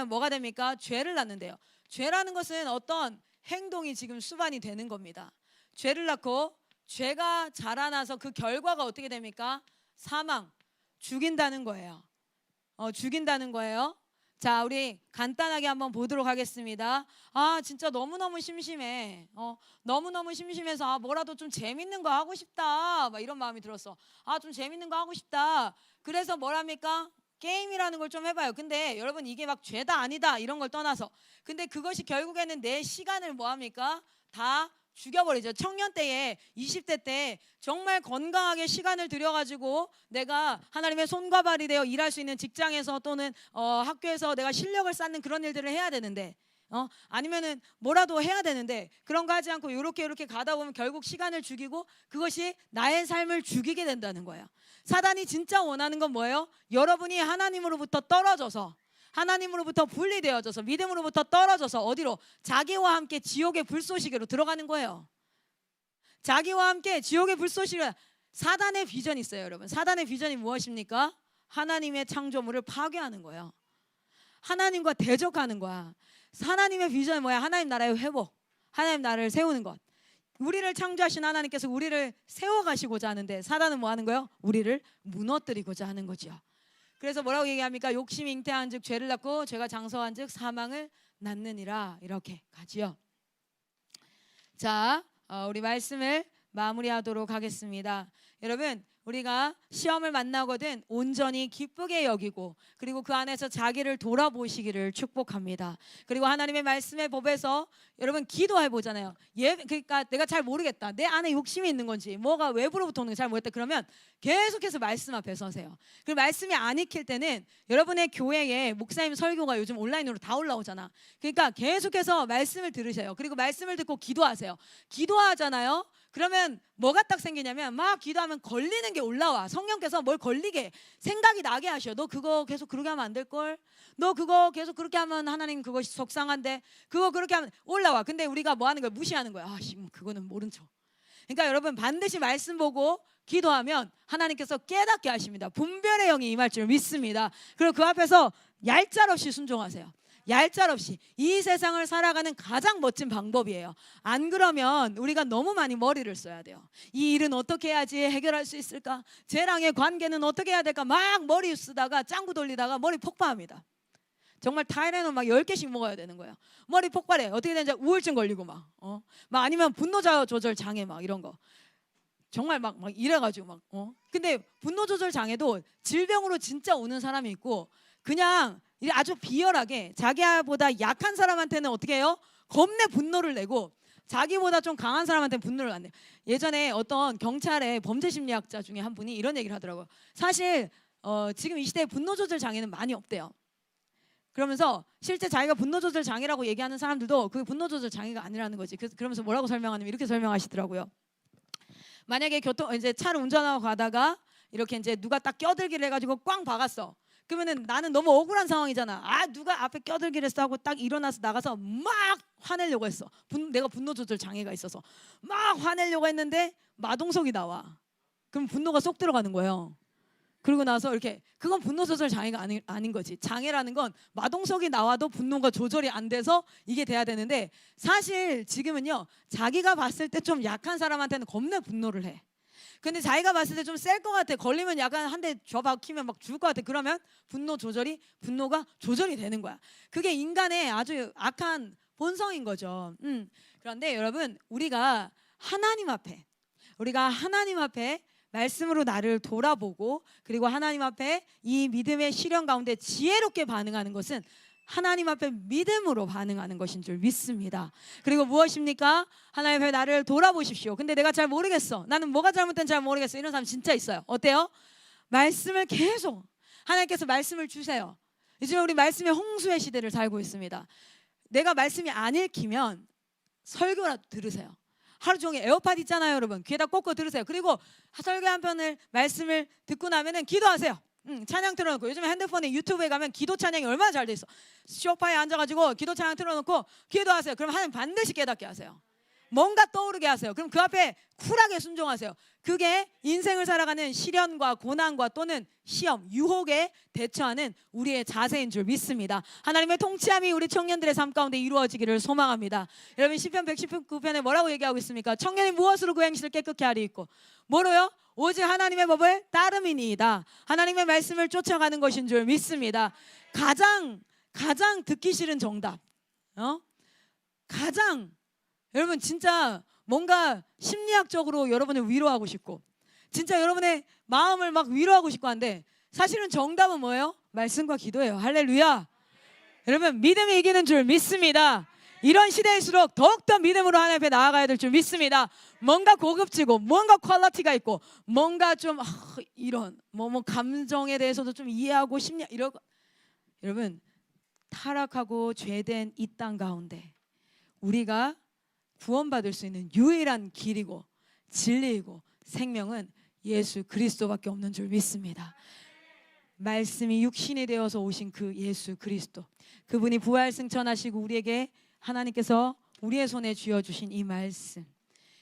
뭐가 됩니까? 죄를 낳는데요. 죄라는 것은 어떤 행동이 지금 수반이 되는 겁니다. 죄를 낳고 죄가 자라나서 그 결과가 어떻게 됩니까? 사망, 죽인다는 거예요. 죽인다는 거예요. 자, 우리 간단하게 한번 보도록 하겠습니다. 아, 진짜 너무너무 심심해. 너무너무 심심해서 뭐라도 좀 재밌는 거 하고 싶다. 막 이런 마음이 들었어. 아, 좀 재밌는 거 하고 싶다. 그래서 뭐랍니까? 게임이라는 걸 좀 해봐요. 근데 여러분 이게 막 죄다 아니다 이런 걸 떠나서, 근데 그것이 결국에는 내 시간을 뭐합니까? 다 죽여버리죠. 청년 때에 20대 때 정말 건강하게 시간을 들여가지고 내가 하나님의 손과 발이 되어 일할 수 있는 직장에서 또는 학교에서 내가 실력을 쌓는 그런 일들을 해야 되는데 아니면은 뭐라도 해야 되는데 그런 거 하지 않고 이렇게 가다 보면 결국 시간을 죽이고 그것이 나의 삶을 죽이게 된다는 거예요. 사단이 진짜 원하는 건 뭐예요? 여러분이 하나님으로부터 떨어져서, 하나님으로부터 분리되어져서, 믿음으로부터 떨어져서 어디로? 자기와 함께 지옥의 불쏘시개로 들어가는 거예요. 자기와 함께 지옥의 불쏘시개. 사단의 비전이 있어요, 여러분. 사단의 비전이 무엇입니까? 하나님의 창조물을 파괴하는 거예요. 하나님과 대적하는 거야. 하나님의 비전이 뭐야? 하나님 나라의 회복, 하나님 나라를 세우는 것. 우리를 창조하신 하나님께서 우리를 세워가시고자 하는데 사단은 뭐 하는 거예요? 우리를 무너뜨리고자 하는 거죠. 그래서 뭐라고 얘기합니까? 욕심이 잉태한 즉 죄를 낳고 죄가 장성한 즉 사망을 낳느니라, 이렇게 가지요. 자, 우리 말씀을 마무리하도록 하겠습니다. 여러분, 우리가 시험을 만나거든 온전히 기쁘게 여기고 그리고 그 안에서 자기를 돌아보시기를 축복합니다. 그리고 하나님의 말씀의 법에서 여러분 기도해 보잖아요. 그러니까 내가 잘 모르겠다. 내 안에 욕심이 있는 건지 뭐가 외부로부터 오는 게 잘 모르겠다. 그러면 계속해서 말씀 앞에 서세요. 그리고 말씀이 안 익힐 때는 여러분의 교회에 목사님 설교가 요즘 온라인으로 다 올라오잖아. 그러니까 계속해서 말씀을 들으세요. 그리고 말씀을 듣고 기도하세요. 기도하잖아요. 그러면 뭐가 딱 생기냐면 막 기도하면 걸리는 게 올라와. 성령께서 뭘 걸리게 생각이 나게 하셔. 너 그거 계속 그렇게 하면 안 될걸? 너 그거 계속 그렇게 하면 하나님 그것이 속상한데 그거 그렇게 하면 올라와. 근데 우리가 뭐 하는 거야? 무시하는 거야. 아, 그거는 모른 척. 그러니까 여러분 반드시 말씀 보고 기도하면 하나님께서 깨닫게 하십니다. 분별의 영이 임할 줄 믿습니다. 그리고 그 앞에서 얄짤없이 순종하세요. 얄짤없이. 이 세상을 살아가는 가장 멋진 방법이에요. 안 그러면 우리가 너무 많이 머리를 써야 돼요. 이 일은 어떻게 해야지 해결할 수 있을까? 쟤랑의 관계는 어떻게 해야 될까? 막 머리 쓰다가 짱구 돌리다가 머리 폭발합니다. 정말 타이레놀 막 10개씩 먹어야 되는 거예요. 머리 폭발해. 어떻게 되는지 우울증 걸리고 막 아니면 분노 조절 장애 막 이런 거. 정말 막 이래가지고 막 근데 분노 조절 장애도 질병으로 진짜 오는 사람이 있고 그냥 아주 비열하게 자기보다 약한 사람한테는 어떻게 해요? 겁내 분노를 내고 자기보다 좀 강한 사람한테는 분노를 안 내요. 예전에 어떤 경찰의 범죄심리학자 중에 한 분이 이런 얘기를 하더라고요. 사실 지금 이 시대에 분노 조절 장애는 많이 없대요. 그러면서 실제 자기가 분노 조절 장애라고 얘기하는 사람들도 그게 분노 조절 장애가 아니라는 거지. 그러면서 뭐라고 설명하냐면 이렇게 설명하시더라고요. 만약에 이제 차를 운전하고 가다가 이렇게 이제 누가 딱 껴들기를 해가지고 꽝 박았어. 그러면은 나는 너무 억울한 상황이잖아. 아, 누가 앞에 껴들기를 했어 하고 딱 일어나서 나가서 막 화내려고 했어. 내가 분노 조절 장애가 있어서 막 화내려고 했는데 마동석이 나와. 그럼 분노가 쏙 들어가는 거예요. 그러고 나서 이렇게 그건 분노 조절 장애가 아닌 거지. 장애라는 건 마동석이 나와도 분노가 조절이 안 돼서 이게 돼야 되는데 사실 지금은요 자기가 봤을 때 좀 약한 사람한테는 겁내 분노를 해. 근데 자기가 봤을 때 좀 셀 것 같아. 걸리면 약간 한 대 줘 박히면 막 죽을 것 같아. 그러면 분노가 조절이 되는 거야. 그게 인간의 아주 악한 본성인 거죠. 그런데 여러분, 우리가 하나님 앞에 말씀으로 나를 돌아보고, 그리고 하나님 앞에 이 믿음의 시련 가운데 지혜롭게 반응하는 것은 하나님 앞에 믿음으로 반응하는 것인 줄 믿습니다. 그리고 무엇입니까? 하나님 앞에 나를 돌아보십시오. 근데 내가 잘 모르겠어. 나는 뭐가 잘못된지 잘 모르겠어. 이런 사람 진짜 있어요. 어때요? 말씀을 계속 하나님께서 말씀을 주세요. 요즘 우리 말씀의 홍수의 시대를 살고 있습니다. 내가 말씀이 안 읽히면 설교라도 들으세요. 하루 종일 에어팟 있잖아요, 여러분. 귀에다 꽂고 들으세요. 그리고 설교 한 편을 말씀을 듣고 나면은 기도하세요. 찬양 틀어놓고, 요즘에 핸드폰에 유튜브에 가면 기도 찬양이 얼마나 잘 돼 있어. 소파에 앉아가지고 기도 찬양 틀어놓고 기도하세요. 그럼 하나님 반드시 깨닫게 하세요. 뭔가 떠오르게 하세요. 그럼 그 앞에 쿨하게 순종하세요. 그게 인생을 살아가는 시련과 고난과 또는 시험, 유혹에 대처하는 우리의 자세인 줄 믿습니다. 하나님의 통치함이 우리 청년들의 삶 가운데 이루어지기를 소망합니다. 여러분, 시편 119편에 뭐라고 얘기하고 있습니까? 청년이 무엇으로 그 행실을 깨끗게 하리 있고, 뭐로요? 오직 하나님의 법을 따름이니이다. 하나님의 말씀을 쫓아가는 것인 줄 믿습니다. 가장 듣기 싫은 정답, 여러분, 진짜 뭔가 심리학적으로 여러분을 위로하고 싶고, 진짜 여러분의 마음을 막 위로하고 싶고 한데, 사실은 정답은 뭐예요? 말씀과 기도예요. 할렐루야. 여러분, 믿음이 이기는 줄 믿습니다. 이런 시대일수록 더욱더 믿음으로 하나님 앞에 나아가야 될 줄 믿습니다. 뭔가 고급지고, 뭔가 퀄리티가 있고, 뭔가 좀 이런 뭐 감정에 대해서도 좀 이해하고 싶냐, 이러고. 여러분, 타락하고 죄된 이 땅 가운데 우리가 구원받을 수 있는 유일한 길이고 진리이고 생명은 예수 그리스도밖에 없는 줄 믿습니다. 말씀이 육신이 되어서 오신 그 예수 그리스도, 그분이 부활 승천하시고 우리에게 하나님께서 우리의 손에 쥐어주신 이 말씀,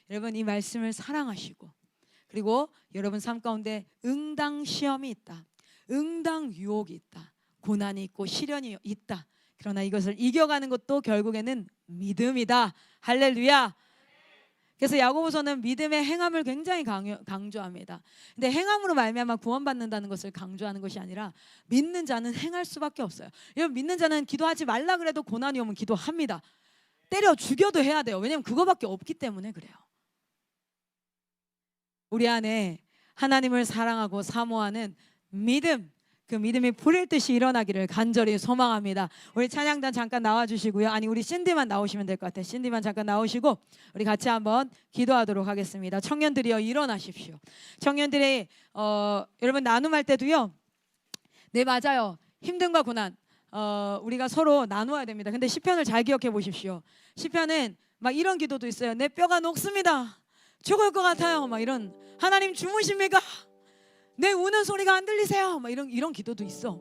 여러분, 이 말씀을 사랑하시고, 그리고 여러분 삶 가운데 응당 시험이 있다, 응당 유혹이 있다, 고난이 있고 시련이 있다. 그러나 이것을 이겨가는 것도 결국에는 믿음이다. 할렐루야. 그래서 야고보서는 믿음의 행함을 굉장히 강조합니다. 근데 행함으로 말미암아 구원받는다는 것을 강조하는 것이 아니라, 믿는 자는 행할 수밖에 없어요. 여러분, 믿는 자는 기도하지 말라 그래도 고난이 오면 기도합니다. 때려 죽여도 해야 돼요. 왜냐하면 그거밖에 없기 때문에 그래요. 우리 안에 하나님을 사랑하고 사모하는 믿음, 그 믿음이 불일 듯이 일어나기를 간절히 소망합니다. 우리 찬양단 잠깐 나와주시고요. 아니, 우리 신디만 나오시면 될 것 같아요. 신디만 잠깐 나오시고 우리 같이 한번 기도하도록 하겠습니다. 청년들이여, 일어나십시오. 청년들이 여러분 나눔할 때도요, 네, 맞아요, 힘듦과 고난 우리가 서로 나누어야 됩니다. 근데 시편을 잘 기억해 보십시오. 시편은 막 이런 기도도 있어요. 내 뼈가 녹습니다. 죽을 것 같아요. 막 이런, 하나님 주무십니까? 내 우는 소리가 안 들리세요? 막 이런 기도도 있어.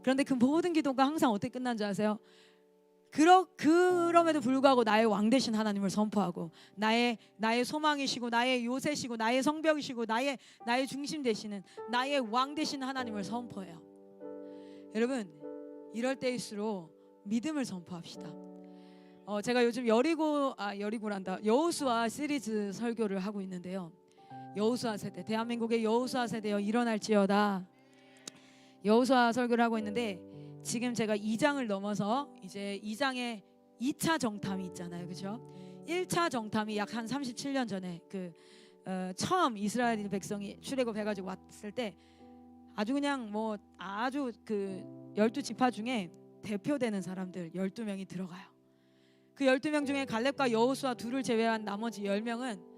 그런데 그 모든 기도가 항상 어떻게 끝난지 아세요? 그럼에도 불구하고 나의 왕 되신 하나님을 선포하고, 나의 소망이시고 나의 요새시고 나의 성벽이시고 나의 중심 되시는 나의 왕 되신 하나님을 선포해요. 여러분, 이럴 때일수록 믿음을 선포합시다. 제가 요즘 여호수아 시리즈 설교를 하고 있는데요. 여호수아 세대, 대한민국의 여호수아 세대여 일어날지어다. 여호수아 설교를 하고 있는데, 지금 제가 2장을 넘어서 이제 2장에 2차 정탐이 있잖아요, 그렇죠? 1차 정탐이 약 한 37년 전에 처음 이스라엘 백성이 출애굽해가지고 왔을 때, 아주 그냥 아주 그 12지파 중에 대표되는 사람들 12명이 들어가요. 그 12명 중에 갈렙과 여호수아 둘을 제외한 나머지 10명은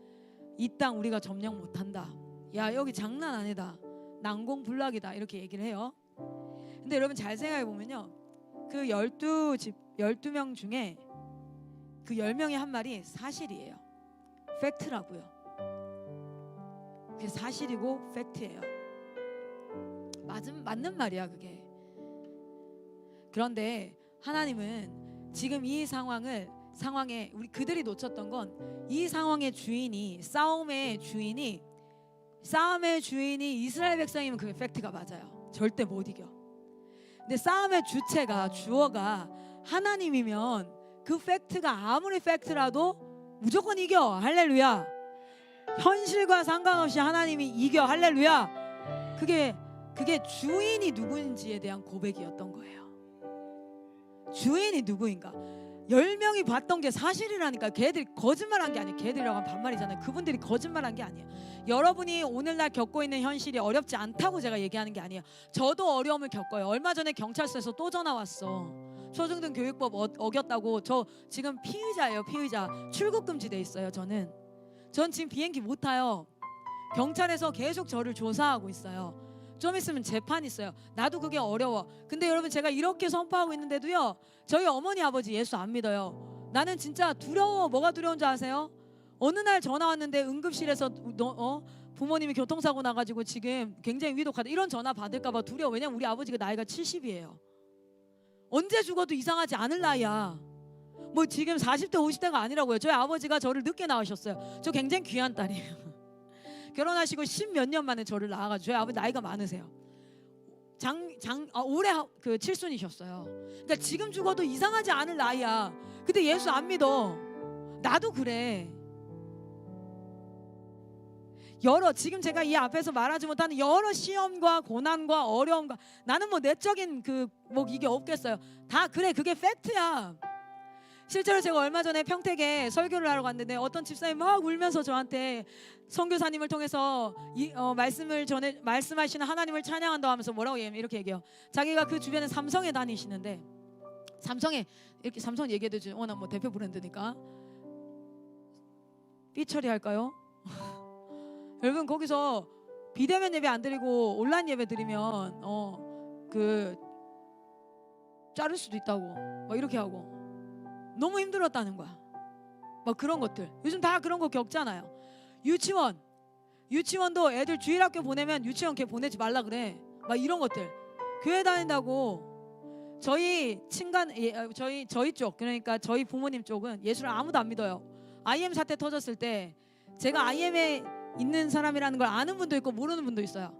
이 땅 우리가 점령 못한다. 야, 여기 장난 아니다. 난공불락이다. 이렇게 얘기를 해요. 근데 여러분 잘 생각해 보면요, 그 12명 중에 그 10명의 한 말이 사실이에요. 팩트라고요. 그게 사실이고 팩트예요. 맞는 말이야 그게. 그런데 하나님은 지금 이 상황에 우리 그들이 놓쳤던 건, 이 상황의 주인이, 싸움의 주인이 이스라엘 백성이면 그게 팩트가 맞아요. 절대 못 이겨. 근데 싸움의 주어가 하나님이면 그 팩트가 아무리 팩트라도 무조건 이겨. 할렐루야. 현실과 상관없이 하나님이 이겨. 할렐루야. 그게 주인이 누구인지에 대한 고백이었던 거예요. 주인이 누구인가. 10명이 봤던 게 사실이라니까. 걔들이 거짓말한 게 아니에요. 걔들이라고 하면 반말이잖아요. 그분들이 거짓말한 게 아니에요. 여러분이 오늘날 겪고 있는 현실이 어렵지 않다고 제가 얘기하는 게 아니에요. 저도 어려움을 겪어요. 얼마 전에 경찰서에서 또 전화 왔어. 초중등 교육법 어겼다고. 저 지금 피의자예요. 피의자. 출국 금지돼 있어요. 전 지금 비행기 못 타요. 경찰에서 계속 저를 조사하고 있어요. 좀 있으면 재판 있어요. 나도 그게 어려워. 근데 여러분, 제가 이렇게 선포하고 있는데도요, 저희 어머니 아버지 예수 안 믿어요. 나는 진짜 두려워. 뭐가 두려운 줄 아세요? 어느 날 전화 왔는데 응급실에서 부모님이 교통사고 나가지고 지금 굉장히 위독하다, 이런 전화 받을까 봐 두려워. 왜냐면 우리 아버지가 나이가 70이에요 언제 죽어도 이상하지 않을 나이야. 뭐 지금 40대 50대가 아니라고요. 저희 아버지가 저를 늦게 낳으셨어요. 저 굉장히 귀한 딸이에요. 결혼하시고 10몇 년 만에 저를 낳아가지고. 저희 아버지 나이가 많으세요. 올해 그 칠순이셨어요. 그러니까 지금 죽어도 이상하지 않을 나이야. 근데 예수 안 믿어. 나도 그래. 지금 제가 이 앞에서 말하지 못하는 여러 시험과 고난과 어려움과, 나는 뭐 내적인 이게 없겠어요. 다 그래. 그게 팩트야. 실제로 제가 얼마 전에 평택에 설교를 하러 갔는데 어떤 집사님이 막 울면서 저한테 선교사님을 통해서 말씀하시는 하나님을 찬양한다 하면서 뭐라고 얘기해요? 이렇게 얘기해요. 자기가 그 주변에 삼성에 다니시는데, 이렇게 삼성 얘기해도 되죠. 워낙 뭐 대표 브랜드니까. 삐처리 할까요? 여러분, 거기서 비대면 예배 안 드리고 온라인 예배 드리면 자를 수도 있다고 막 이렇게 하고 너무 힘들었다는 거야. 막 그런 것들 요즘 다 그런 거 겪잖아요. 유치원도 애들 주일학교 보내면 유치원 걔 보내지 말라 그래. 막 이런 것들. 교회 다닌다고. 저희 쪽, 그러니까 저희 부모님 쪽은 예수를 아무도 안 믿어요. IM 사태 터졌을 때 제가 IM에 있는 사람이라는 걸 아는 분도 있고 모르는 분도 있어요.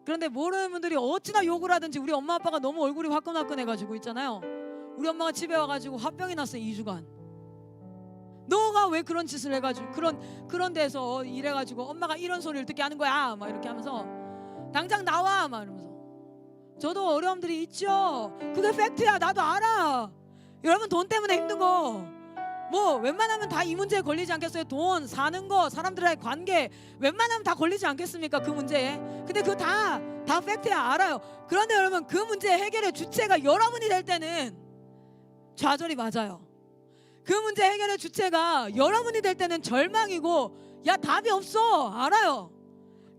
그런데 모르는 분들이 어찌나 욕을 하든지 우리 엄마 아빠가 너무 얼굴이 화끈화끈해가지고 있잖아요. 우리 엄마가 집에 와가지고 화병이 났어요. 2주간. 너가 왜 그런 짓을 해가지고 그런 데서 일해가지고 엄마가 이런 소리를 듣게 하는 거야. 막 이렇게 하면서 당장 나와. 막 이러면서. 저도 어려움들이 있죠. 그게 팩트야. 나도 알아. 여러분, 돈 때문에 힘든 거 뭐 웬만하면 다 이 문제에 걸리지 않겠어요? 돈, 사는 거, 사람들과의 관계, 웬만하면 다 걸리지 않겠습니까? 그 문제에. 근데 그거 다 팩트야. 알아요. 그런데 여러분, 그 문제 해결의 주체가 여러분이 될 때는 좌절이 맞아요. 그 문제 해결의 주체가 여러분이 될 때는 절망이고, 야, 답이 없어. 알아요.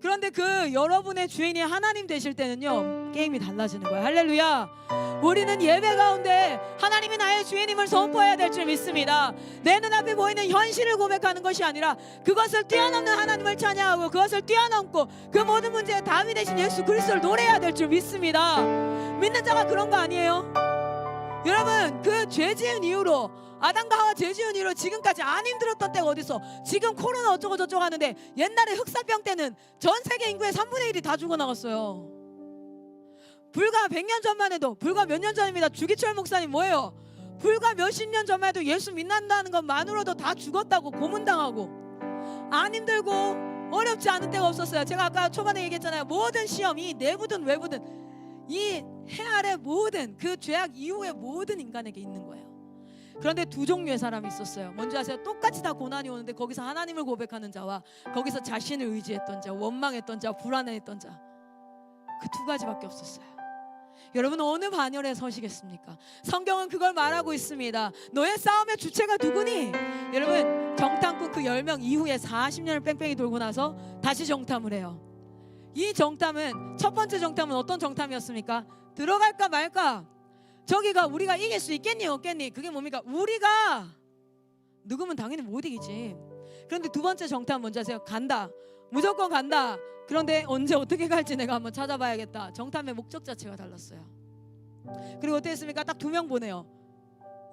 그런데 그 여러분의 주인이 하나님 되실 때는요, 게임이 달라지는 거예요. 할렐루야. 우리는 예배 가운데 하나님이 나의 주인임을 선포해야 될 줄 믿습니다. 내 눈앞에 보이는 현실을 고백하는 것이 아니라 그것을 뛰어넘는 하나님을 찬양하고, 그것을 뛰어넘고 그 모든 문제의 답이 되신 예수 그리스도를 노래해야 될 줄 믿습니다. 믿는 자가 그런 거 아니에요? 여러분, 그 죄 지은 이후로, 아담과 하와 죄 지은 이후로 지금까지 안 힘들었던 때가 어딨어. 지금 코로나 어쩌고 저쩌고 하는데 옛날에 흑사병 때는 전 세계 인구의 3분의 1이 다 죽어나갔어요. 불과 100년 전만 해도, 불과 몇 년 전입니다. 주기철 목사님 뭐예요? 불과 몇십 년 전만 해도 예수 믿는다는 것만으로도 다 죽었다고 고문당하고. 안 힘들고 어렵지 않은 때가 없었어요. 제가 아까 초반에 얘기했잖아요. 모든 시험이 내부든 외부든 이 해 아래 모든 그 죄악 이후의 모든 인간에게 있는 거예요. 그런데 두 종류의 사람이 있었어요. 뭔지 아세요? 똑같이 다 고난이 오는데 거기서 하나님을 고백하는 자와 거기서 자신을 의지했던 자, 원망했던 자, 불안해했던 자, 그 두 가지밖에 없었어요. 여러분, 어느 반열에 서시겠습니까? 성경은 그걸 말하고 있습니다. 너의 싸움의 주체가 누구니? 여러분, 정탐꾼 그 10명 이후에 40년을 뺑뺑이 돌고 나서 다시 정탐을 해요. 이 정탐은, 첫 번째 정탐은 어떤 정탐이었습니까? 들어갈까 말까. 저기가 우리가 이길 수 있겠니 없겠니? 그게 뭡니까? 우리가 누구면 당연히 못 이기지. 그런데 두 번째 정탐은 뭔지 아세요? 간다. 무조건 간다. 그런데 언제 어떻게 갈지 내가 한번 찾아봐야겠다. 정탐의 목적 자체가 달랐어요. 그리고 어떻게 했습니까? 딱 2명 보내요.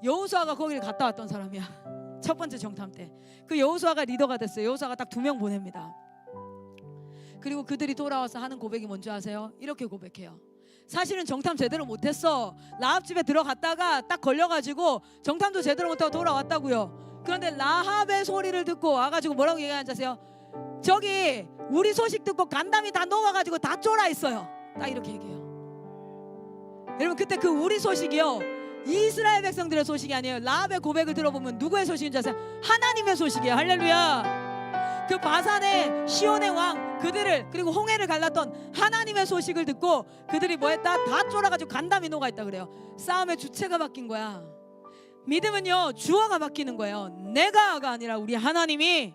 여호수아가 거기를 갔다 왔던 사람이야. 첫 번째 정탐 때. 그 여호수아가 리더가 됐어요. 여호수아가 딱 2명 보냅니다. 그리고 그들이 돌아와서 하는 고백이 뭔지 아세요? 이렇게 고백해요. 사실은 정탐 제대로 못했어. 라합 집에 들어갔다가 딱 걸려가지고 정탐도 제대로 못하고 돌아왔다고요. 그런데 라합의 소리를 듣고 와가지고 뭐라고 얘기하는지 아세요? 저기 우리 소식 듣고 간담이 다 녹아가지고 다 쫄아 있어요. 딱 이렇게 얘기해요. 여러분 그때 그 우리 소식이요, 이스라엘 백성들의 소식이 아니에요. 라합의 고백을 들어보면 누구의 소식인 줄 아세요? 하나님의 소식이에요. 할렐루야. 그 바산의 시온의 왕 그들을, 그리고 홍해를 갈랐던 하나님의 소식을 듣고 그들이 뭐 했다? 다 쫄아가지고 간담이 녹아있다 그래요. 싸움의 주체가 바뀐 거야. 믿음은요, 주어가 바뀌는 거예요. 내가가 아니라 우리 하나님이.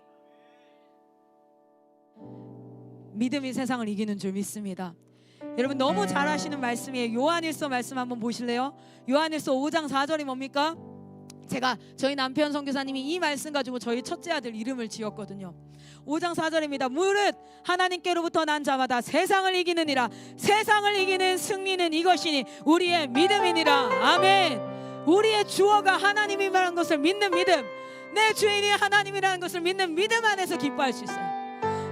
믿음이 세상을 이기는 줄 믿습니다. 여러분 너무 잘 아시는 말씀이에요. 요한일서 말씀 한번 보실래요? 요한일서 5장 4절이 뭡니까? 제가 저희 남편 선교사님이 이 말씀 가지고 저희 첫째 아들 이름을 지었거든요. 5장 4절입니다. 무릇 하나님께로부터 난 자마다 세상을 이기느니라. 세상을 이기는 승리는 이것이니 우리의 믿음이니라. 아멘. 우리의 주어가 하나님이라는 것을 믿는 믿음, 내 주인이 하나님이라는 것을 믿는 믿음 안에서 기뻐할 수 있어요.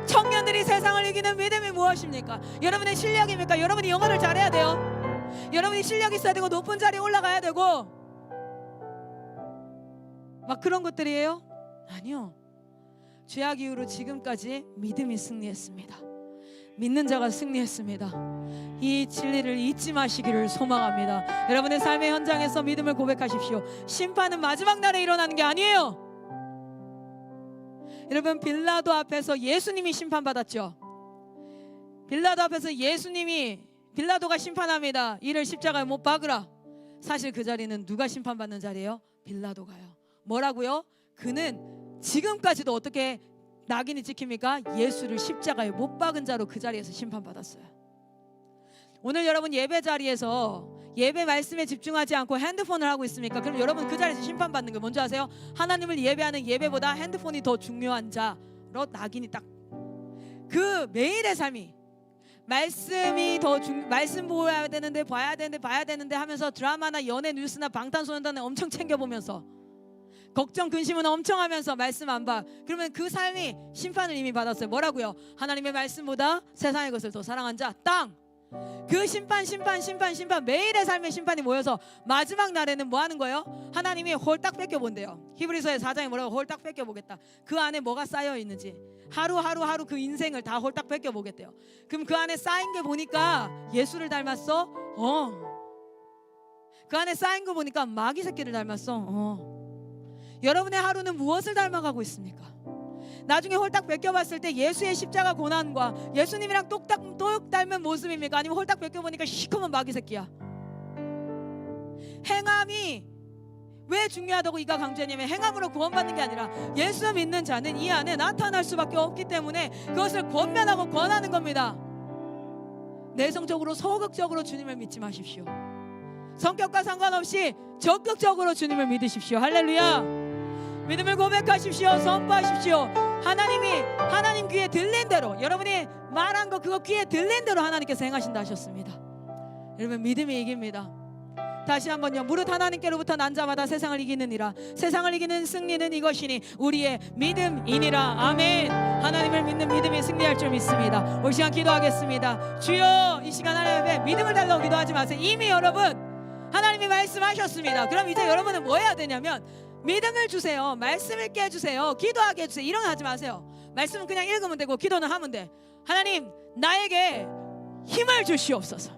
청년들이 세상을 이기는 믿음이 무엇입니까? 여러분의 실력입니까? 여러분이 영어를 잘해야 돼요. 여러분이 실력이 있어야 되고 높은 자리에 올라가야 되고 막 그런 것들이에요? 아니요. 죄악 이후로 지금까지 믿음이 승리했습니다. 믿는 자가 승리했습니다. 이 진리를 잊지 마시기를 소망합니다. 여러분의 삶의 현장에서 믿음을 고백하십시오. 심판은 마지막 날에 일어나는 게 아니에요. 여러분 빌라도 앞에서 예수님이 심판받았죠. 빌라도 앞에서 예수님이, 빌라도가 심판합니다. 이를 십자가에 못 박으라. 사실 그 자리는 누가 심판받는 자리예요? 빌라도가요. 뭐라고요? 그는 지금까지도 어떻게 낙인이 찍힙니까? 예수를 십자가에 못 박은 자로 그 자리에서 심판받았어요. 오늘 여러분 예배 자리에서 예배 말씀에 집중하지 않고 핸드폰을 하고 있습니까? 그럼 여러분 그 자리에서 심판받는 게 뭔지 아세요? 하나님을 예배하는 예배보다 핸드폰이 더 중요한 자로 낙인이 딱. 그 매일의 삶이 말씀이 더 말씀 보아야 되는데 봐야 되는데 하면서 드라마나 연예 뉴스나 방탄소년단을 엄청 챙겨보면서 걱정 근심은 엄청 하면서 말씀 안 봐. 그러면 그 삶이 심판을 이미 받았어요. 뭐라고요? 하나님의 말씀보다 세상의 것을 더 사랑한 자 땅. 그 심판 매일의 삶의 심판이 모여서 마지막 날에는 뭐 하는 거예요? 하나님이 홀딱 뺏겨본대요. 히브리서의 4장에 뭐라고? 홀딱 뺏겨보겠다. 그 안에 뭐가 쌓여 있는지 하루 그 인생을 다 홀딱 뺏겨보겠대요. 그럼 그 안에 쌓인 게 보니까 예수를 닮았어? 그 안에 쌓인 거 보니까 마귀 새끼를 닮았어? 여러분의 하루는 무엇을 닮아가고 있습니까? 나중에 홀딱 뺏겨봤을 때 예수의 십자가 고난과 예수님이랑 똑 닮은 모습입니까? 아니면 홀딱 뺏겨보니까 시커먼 마귀 새끼야? 행함이 왜 중요하다고 이가 강조했냐면 행함으로 구원받는 게 아니라 예수 믿는 자는 이 안에 나타날 수밖에 없기 때문에 그것을 권면하고 권하는 겁니다. 내성적으로 소극적으로 주님을 믿지 마십시오. 성격과 상관없이 적극적으로 주님을 믿으십시오. 할렐루야. 믿음을 고백하십시오. 선포하십시오. 하나님 귀에 들린 대로, 여러분이 말한 거 그거 귀에 들린 대로 하나님께서 행하신다 하셨습니다. 여러분 믿음이 이깁니다. 다시 한번요. 무릇 하나님께로부터 난 자마다 세상을 이기느니라. 세상을 이기는 승리는 이것이니 우리의 믿음이니라. 아멘. 하나님을 믿는 믿음이 승리할 줄 믿습니다. 올 시간 기도하겠습니다. 주여, 이 시간 하나님의 믿음을 달라고 기도하지 마세요. 이미 여러분 하나님이 말씀하셨습니다. 그럼 이제 여러분은 뭐 해야 되냐면 믿음을 주세요. 말씀 읽게 해주세요. 기도하게 해주세요. 이런 거 하지 마세요. 말씀은 그냥 읽으면 되고 기도는 하면 돼. 하나님 나에게 힘을 주시옵소서.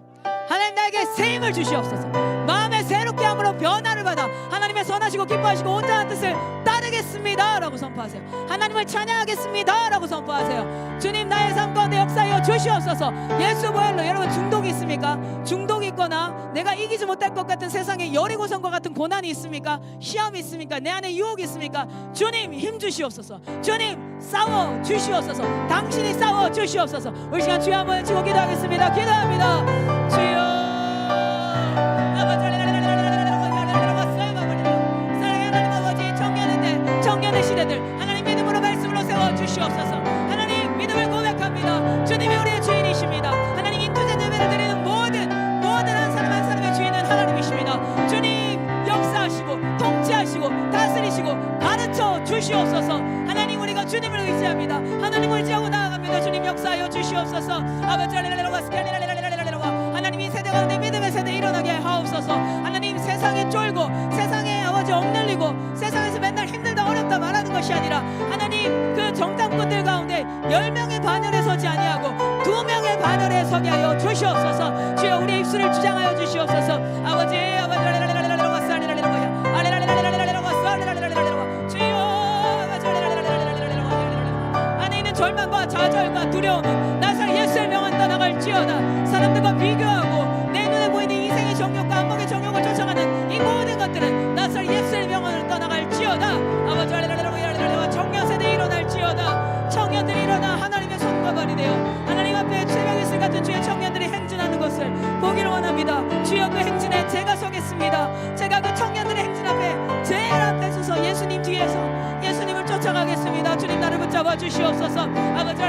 하나님 나에게 새 힘을 주시옵소서. 마음에 새롭게 함으로 변화를 받아 하나님의 선하시고 기뻐하시고 온전한 뜻을 따르겠습니다 라고 선포하세요. 하나님을 찬양하겠습니다 라고 선포하세요. 주님 나의 삶 가운데 역사하여 주시옵소서. 예수 보혈로. 여러분 중독이 있습니까? 중독이 있거나 내가 이기지 못할 것 같은 세상에 여리고성과 같은 고난이 있습니까? 시험이 있습니까? 내 안에 유혹이 있습니까? 주님 힘 주시옵소서. 주님 싸워 주시옵소서. 당신이 싸워 주시옵소서. 올 시간 주여 한번 외치고 기도하겠습니다. 기도합니다. 주여 청년의 시대들 하나님 믿음으로 말씀으로 세워주시옵소서. 하나님 믿음을 고백합니다. 주님이 우리의 주인이십니다. 하나님 인투된 예배를 드리는 모든 한 사람 한 사람의 주인은 하나님이십니다. 주님 역사하시고 통치하시고 다스리시고 가르쳐 주시옵소서. 하나님 우리가 주님을 의지합니다. 하나님을 의지하고 나아갑니다. 주님 역사하여 주시옵소서. 하나님 이 세대 가운데 믿음의 세대 일어나게 하옵소서. 하나님 세상에 쫄고 세상에 아버지 억눌리고 세상에서 맨날 힘들다 어렵다 없다 말하는 것이 아니라 하나님 그 정탐꾼들 가운데 10명의 반열에 서지 아니하고 2명의 반열에 서게 하여 주시옵소서. 주여 우리의 입술을 주장하여 주시옵소서. 아버지 안에 있는 절망과 좌절과 두려움은 나사렛 예수의 명은 떠나갈지어다. 사람들과 비교하고 내 눈에 보이는 인생의 정욕과 안목의 정욕을 쫓아가는 이 모든 것들은 나사렛 예수의 명을 떠나갈지어다. 아버지 청년세대 일어날지어다. 청년들이 일어나 하나님의 손과 발이 되어 하나님 앞에 최명의슬 같은 주의 청년들이 행진하는 것을 보기를 원합니다. 주여 그 행진에 제가 서겠습니다. 제가 그 청년들의 행진 앞에 제일 앞에 서서 예수님 뒤에서 예수님을 쫓아가겠습니다. 주님 나를 붙잡아 주시옵소서. 아버지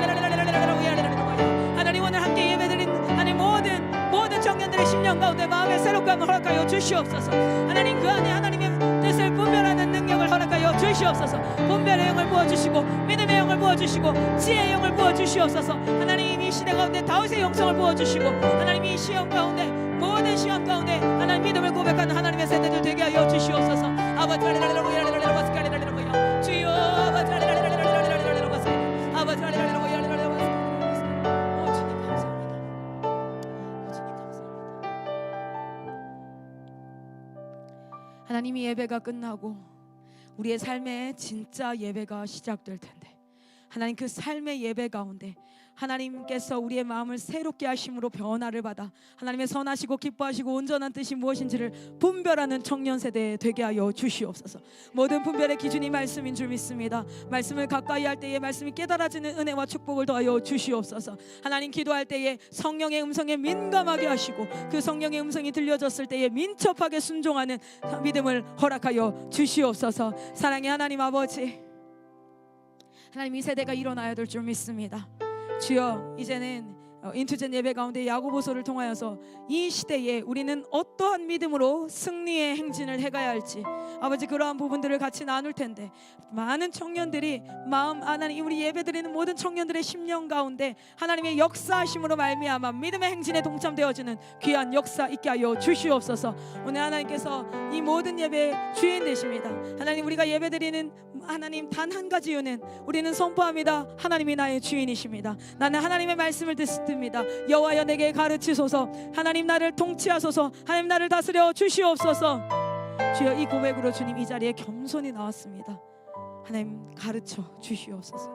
하나님 오늘 함께 예배드린 하나님 모든 청년들의 심령 가운데 마음의 새롭감을 허락하여 주시옵소서. 하나님 그 안에 하나님의 뜻을 분별하는 능력을 허락하여 주시옵소서. 분별의 영을 부어주시고 믿음의 영을 부어주시고 지혜의 영을 부어주시옵소서. 하나님 이 시대 가운데 다윗의 영성을 부어주시고 하나님 이 시험 가운데 모든 시험 가운데 하나님 믿음을 고백하는 하나님의 세대들 되게 하여 주시옵소서. 아버지 주여 아버지 하나님이 예배가 끝나고 우리의 삶의 진짜 예배가 시작될 텐데 하나님 그 삶의 예배 가운데 하나님께서 우리의 마음을 새롭게 하심으로 변화를 받아 하나님의 선하시고 기뻐하시고 온전한 뜻이 무엇인지를 분별하는 청년 세대에 되게 하여 주시옵소서. 모든 분별의 기준이 말씀인 줄 믿습니다. 말씀을 가까이 할 때에 말씀이 깨달아지는 은혜와 축복을 더하여 주시옵소서. 하나님 기도할 때에 성령의 음성에 민감하게 하시고 그 성령의 음성이 들려졌을 때에 민첩하게 순종하는 믿음을 허락하여 주시옵소서. 사랑의 하나님 아버지, 하나님 이 세대가 일어나야 될 줄 믿습니다. 주여 이제는 인투젠 예배 가운데 야고보서를 통하여서 이 시대에 우리는 어떠한 믿음으로 승리의 행진을 해가야 할지 아버지 그러한 부분들을 같이 나눌 텐데 많은 청년들이 마음 하나님 우리 예배드리는 모든 청년들의 심령 가운데 하나님의 역사하심으로 말미암아 믿음의 행진에 동참되어지는 귀한 역사 있게 하여 주시옵소서. 오늘 하나님께서 이 모든 예배의 주인 되십니다. 하나님 우리가 예배드리는 하나님 단 한 가지 이유는 우리는 선포합니다. 하나님이 나의 주인이십니다. 나는 하나님의 말씀을 듣습니다. 여호와여 내게 가르치소서. 하나님 나를 통치하소서. 하나님 나를 다스려 주시옵소서. 주여 이 고백으로 주님 이 자리에 겸손히 나왔습니다. 하나님 가르쳐 주시옵소서.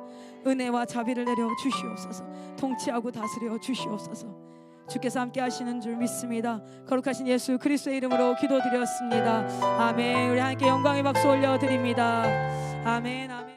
은혜와 자비를 내려 주시옵소서. 통치하고 다스려 주시옵소서. 주께서 함께 하시는 줄 믿습니다. 거룩하신 예수 그리스도의 이름으로 기도드렸습니다. 아멘. 우리 함께 영광의 박수 올려드립니다. 아멘. 아멘.